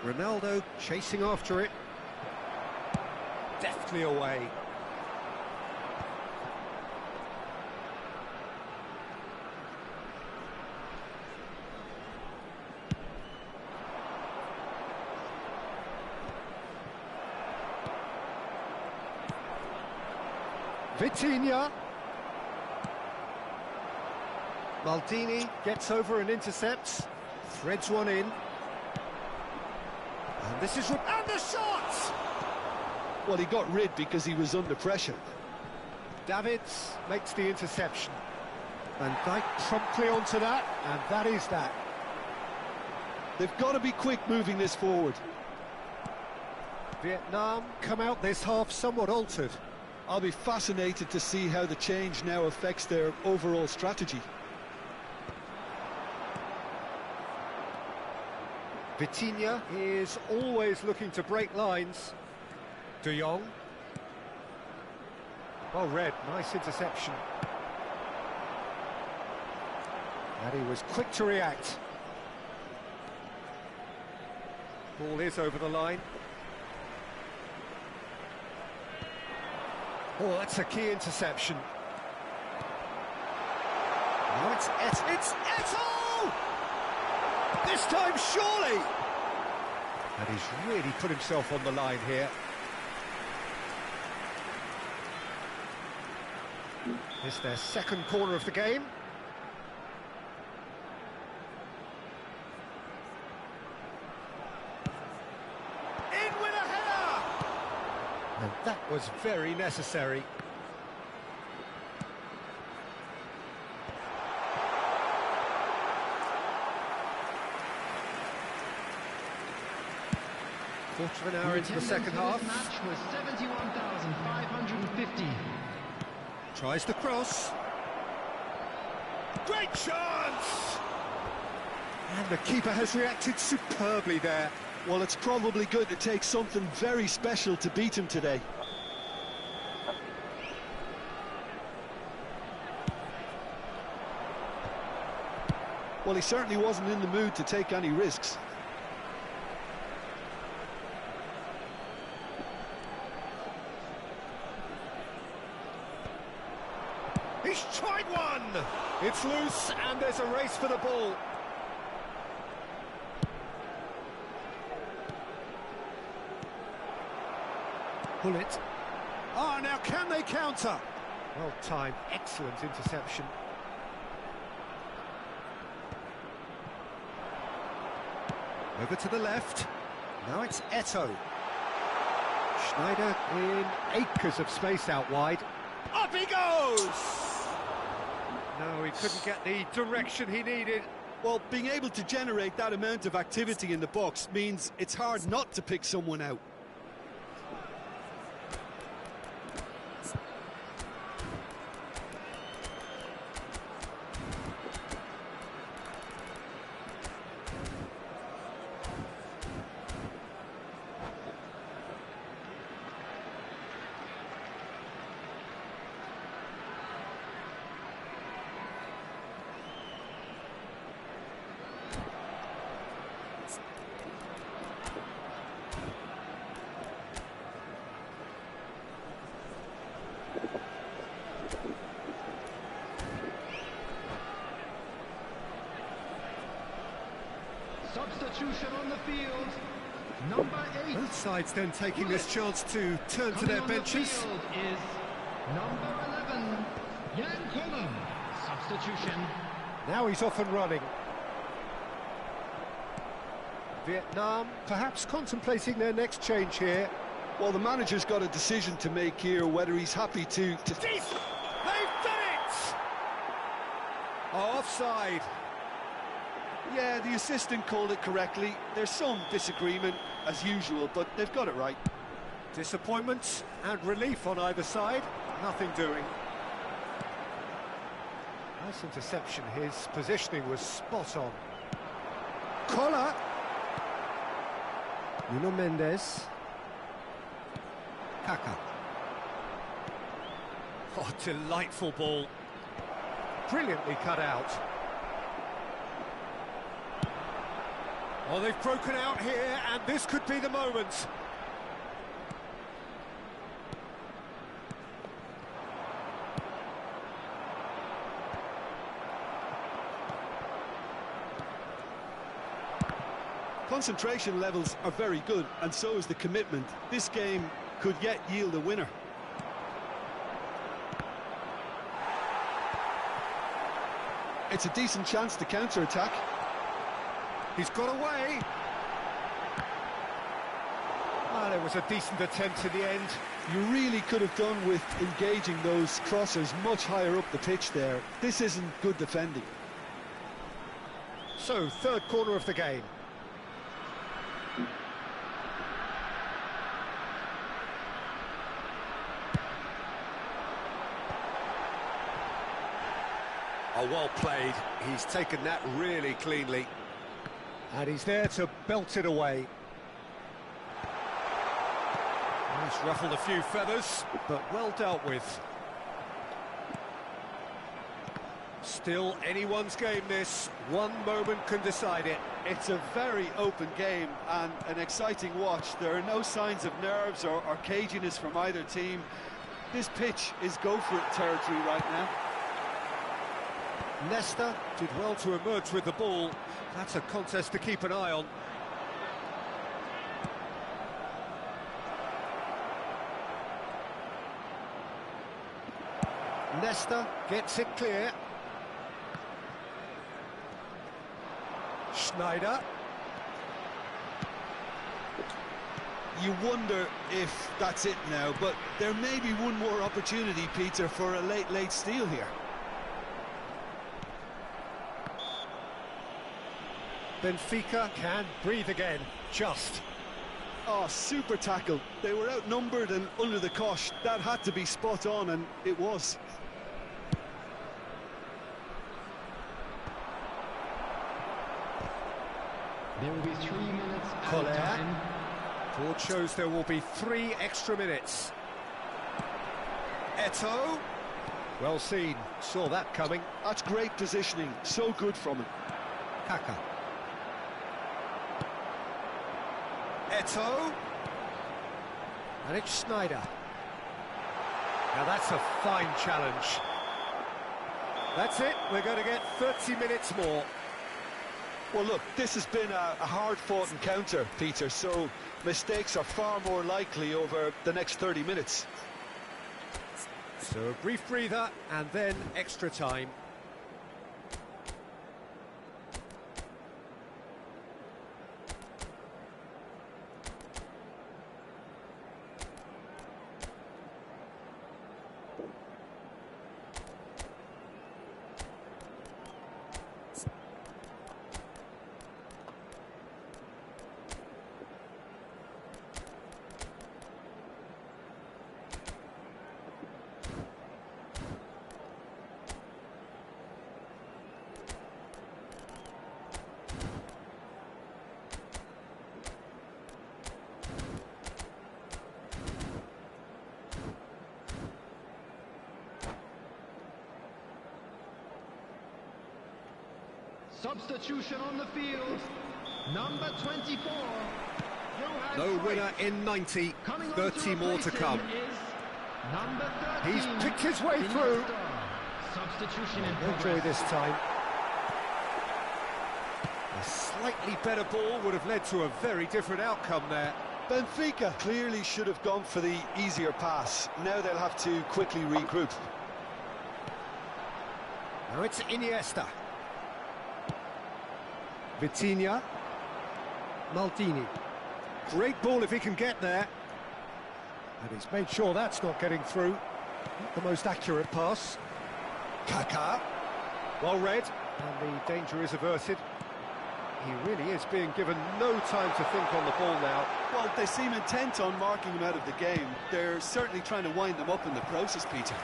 Ronaldo chasing after it. Deftly away. Vitinha. Maldini gets over and intercepts, threads one in. And this is... and the shot! Well, he got rid because he was under pressure. Davids makes the interception. Van Dijk promptly onto that, and that is that. They've got to be quick moving this forward. Vietnam come out this half somewhat altered. I'll be fascinated to see how the change now affects their overall strategy. Vitinha is always looking to break lines. De Jong. Well read, nice interception. And he was quick to react. Ball is over the line. Oh, that's a key interception. Now it's Eto'o! This time, surely! And he's really put himself on the line here. It's their second corner of the game. In with a header! And that was very necessary. Quarter of an hour into the second half. This match was 71,550. Tries the cross. Great chance! And the keeper has reacted superbly there. Well, it's probably going to take something very special to beat him today. Well, he certainly wasn't in the mood to take any risks. He's tried one! It's loose and there's a race for the ball. Pull it. Oh, now can they counter? Well timed, excellent interception. Over to the left. Now it's Eto'o. Schneider in acres of space out wide. Up he goes! No, he couldn't get the direction he needed. Well, being able to generate that amount of activity in the box means it's hard not to pick someone out. Substitution on the field. Number 8. Both sides then taking this chance to turn to their benches. Field is number 11, Jan Koller. Substitution. Now he's off and running. Vietnam perhaps contemplating their next change here. Well, the manager's got a decision to make here, whether he's happy to... They've done it! Offside. Yeah, the assistant called it correctly. There's some disagreement, as usual, but they've got it right. Disappointment and relief on either side. Nothing doing. Nice interception. His positioning was spot on. Collar. Nuno Mendes. Kaka. Oh, delightful ball. Brilliantly cut out. Oh, they've broken out here, and this could be the moment. Concentration levels are very good, and so is the commitment. This game could yet yield a winner. It's a decent chance to counter-attack. He's got away. Well, it was a decent attempt in the end. You really could have done with engaging those crossers much higher up the pitch there. This isn't good defending. So, third corner of the game. Oh, well played. He's taken that really cleanly. And he's there to belt it away. He's ruffled a few feathers, but well dealt with. Still anyone's game, this. One moment can decide it. It's a very open game and an exciting watch. There are no signs of nerves or caginess from either team. This pitch is go-for-it territory right now. Nesta did well to emerge with the ball. That's a contest to keep an eye on. Nesta gets it clear. Schneider. You wonder if that's it now, but there may be one more opportunity, Peter, for a late steal here. Benfica can breathe again, just. Oh, super tackle. They were outnumbered and under the cosh. That had to be spot on, and it was. There will be 3 minutes at Collier. time. Board shows there will be 3 extra minutes. Eto'o. Well seen, saw that coming. That's great positioning, so good from him. Kaka. Eto'o. And it's Schneider. Now that's a fine challenge. That's it, we're going to get 30 minutes more. Well, look, this has been a hard-fought encounter, Peter, so mistakes are far more likely over the next 30 minutes. So a brief breather and then extra time. Substitution on the field. Number 24. No winner in 90, 30 more to come. Number 13. He's picked his way through. Substitution in No joy progress. this time. A slightly better ball would have led to a very different outcome there. Benfica clearly should have gone for the easier pass. Now they'll have to quickly regroup. Now it's Iniesta. Vitinha. Maldini. Great ball if he can get there. And he's made sure that's not getting through. Not the most accurate pass. Kaká. Well read. And the danger is averted. He really is being given no time to think on the ball now. Well, they seem intent on marking him out of the game. They're certainly trying to wind them up in the process, Peter.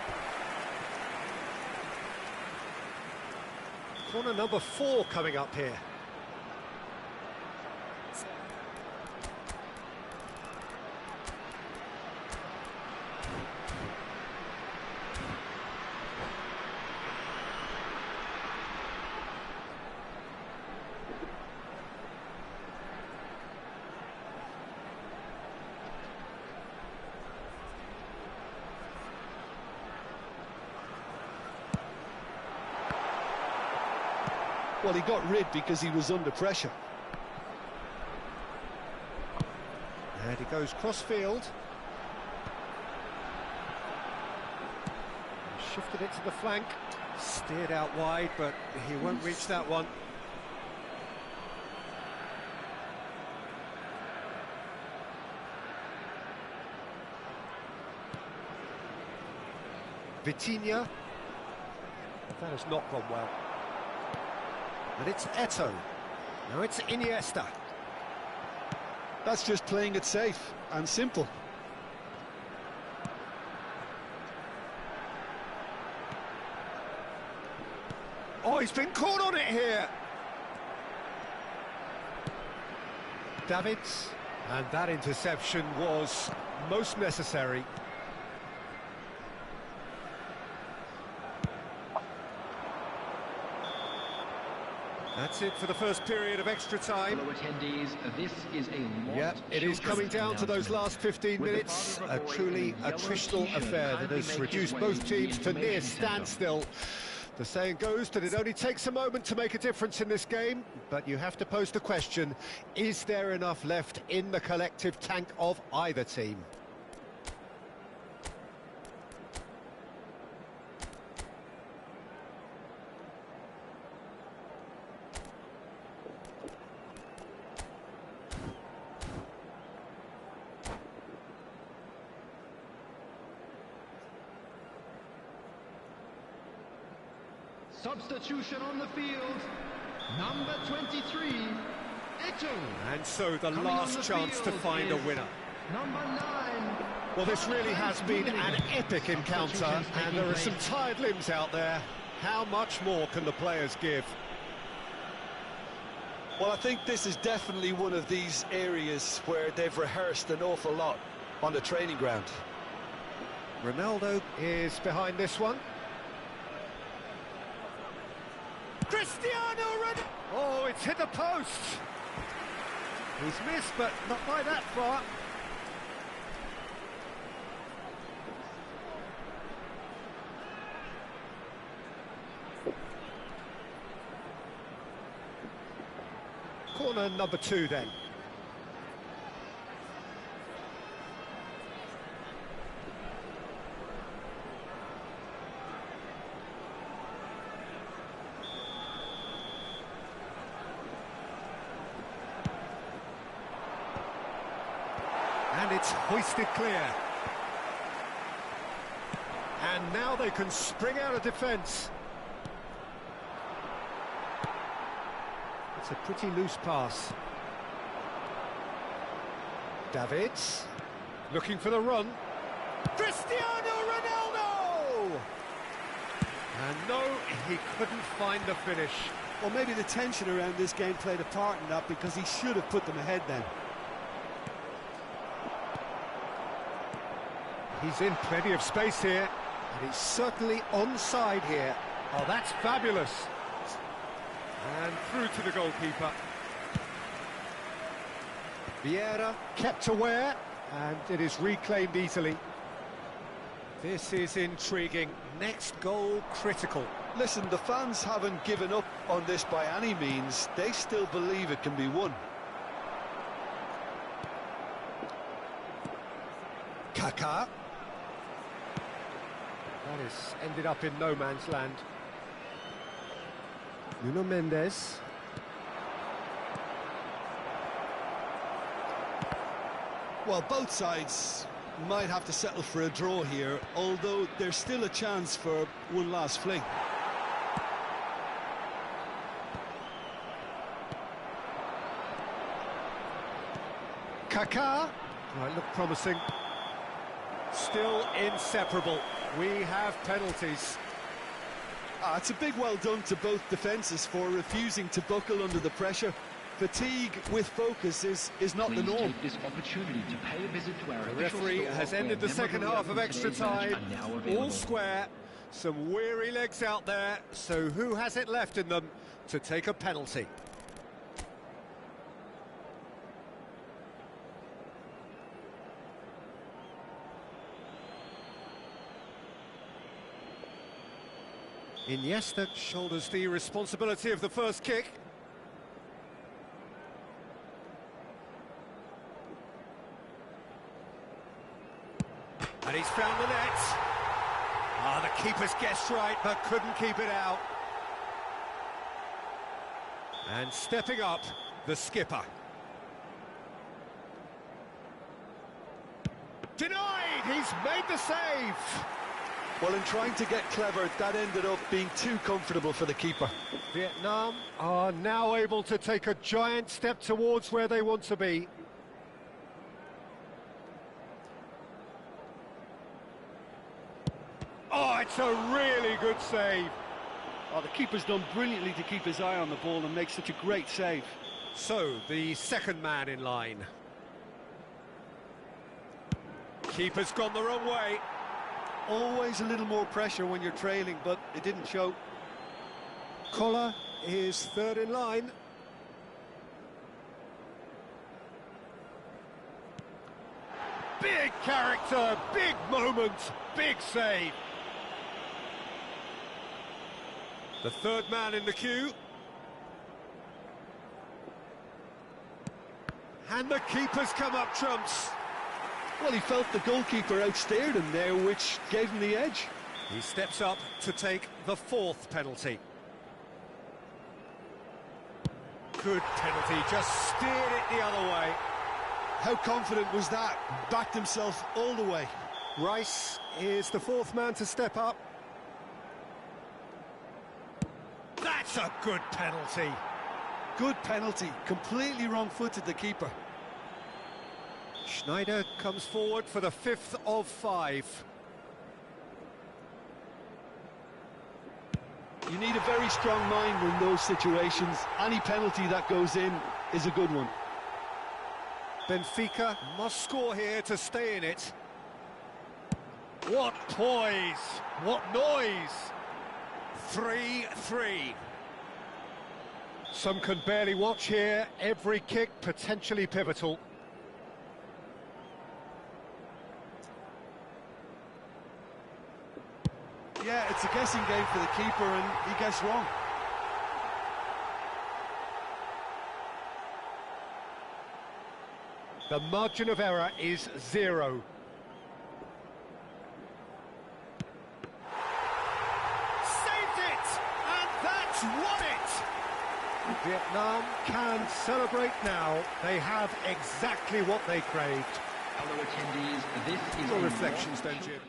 Corner number 4 coming up here. Well, he got rid because he was under pressure. And he goes cross-field. Shifted it to the flank. Steered out wide, but he won't reach that one. Vitinha. That has not gone well. And it's Eto'o. Now it's Iniesta. That's just playing it safe and simple. Oh, he's been caught on it here. Davids. And that interception was most necessary. That's it for the first period of extra time. Fellow attendees, this is a Yep, it is coming down to those last 15 minutes. A truly attritional affair that has reduced both teams to near standstill. The saying goes that it only takes a moment to make a difference in this game, but you have to pose the question, is there enough left in the collective tank of either team? Substitution on the field, number 23, Eto'o. And so the last chance to find a winner. Number 9. Well, this really has been an epic encounter, and there are some tired limbs out there. How much more can the players give? Well, I think this is definitely one of these areas where they've rehearsed an awful lot on the training ground. Ronaldo is behind this one. Cristiano Ronaldo! Oh, it's hit the post! He's missed, but not by that far. Corner number 2 then. And it's hoisted clear. And now they can spring out of defence. It's a pretty loose pass. Davids, looking for the run. Cristiano Ronaldo! And no, he couldn't find the finish. Well, maybe the tension around this game played a part in that, because he should have put them ahead then. He's in plenty of space here, and he's certainly onside here. Oh, that's fabulous. And through to the goalkeeper. Vieira kept aware, and it is reclaimed easily. This is intriguing. Next goal critical. Listen, the fans haven't given up on this by any means. They still believe it can be won. Kaká. That has ended up in no man's land. Nuno Mendes. Well, both sides might have to settle for a draw here, although there's still a chance for one last fling. Kaká. Right, look promising. Still inseparable. We have penalties. It's a big well done to both defences for refusing to buckle under the pressure. Fatigue with focus is not the norm. Take this opportunity to pay a visit to our The referee has ended the second half of extra time. All square. Some weary legs out there. So who has it left in them to take a penalty? Iniesta shoulders the responsibility of the first kick. And he's found the net. The keeper's guessed right, but couldn't keep it out. And stepping up, the skipper. Denied! He's made the save! Well, in trying to get clever, that ended up being too comfortable for the keeper. Vietnam are now able to take a giant step towards where they want to be. Oh, it's a really good save. Oh, the keeper's done brilliantly to keep his eye on the ball and make such a great save. So, the second man in line. Keeper's gone the wrong way. Always a little more pressure when you're trailing, but it didn't show. Collar is third in line. Big character, big moment, big save. The third man in the queue. And the keeper's come up trumps. Well, he felt the goalkeeper outstared him there, which gave him the edge. He steps up to take the fourth penalty. Good penalty, just steered it the other way. How confident was that? Backed himself all the way. Rice is the fourth man to step up. That's a good penalty. Good penalty, completely wrong-footed the keeper. Schneider comes forward for the fifth of five. You need a very strong mind in those situations. Any penalty that goes in is a good one. Benfica must score here to stay in it. What poise! What noise! 3-3. Some can barely watch here. Every kick potentially pivotal. Yeah, it's a guessing game for the keeper, and he guessed wrong. The margin of error is 0. Saved it! And that's won it! Vietnam can celebrate now. They have exactly what they craved. Fellow attendees, this is Your reflections then, Jim.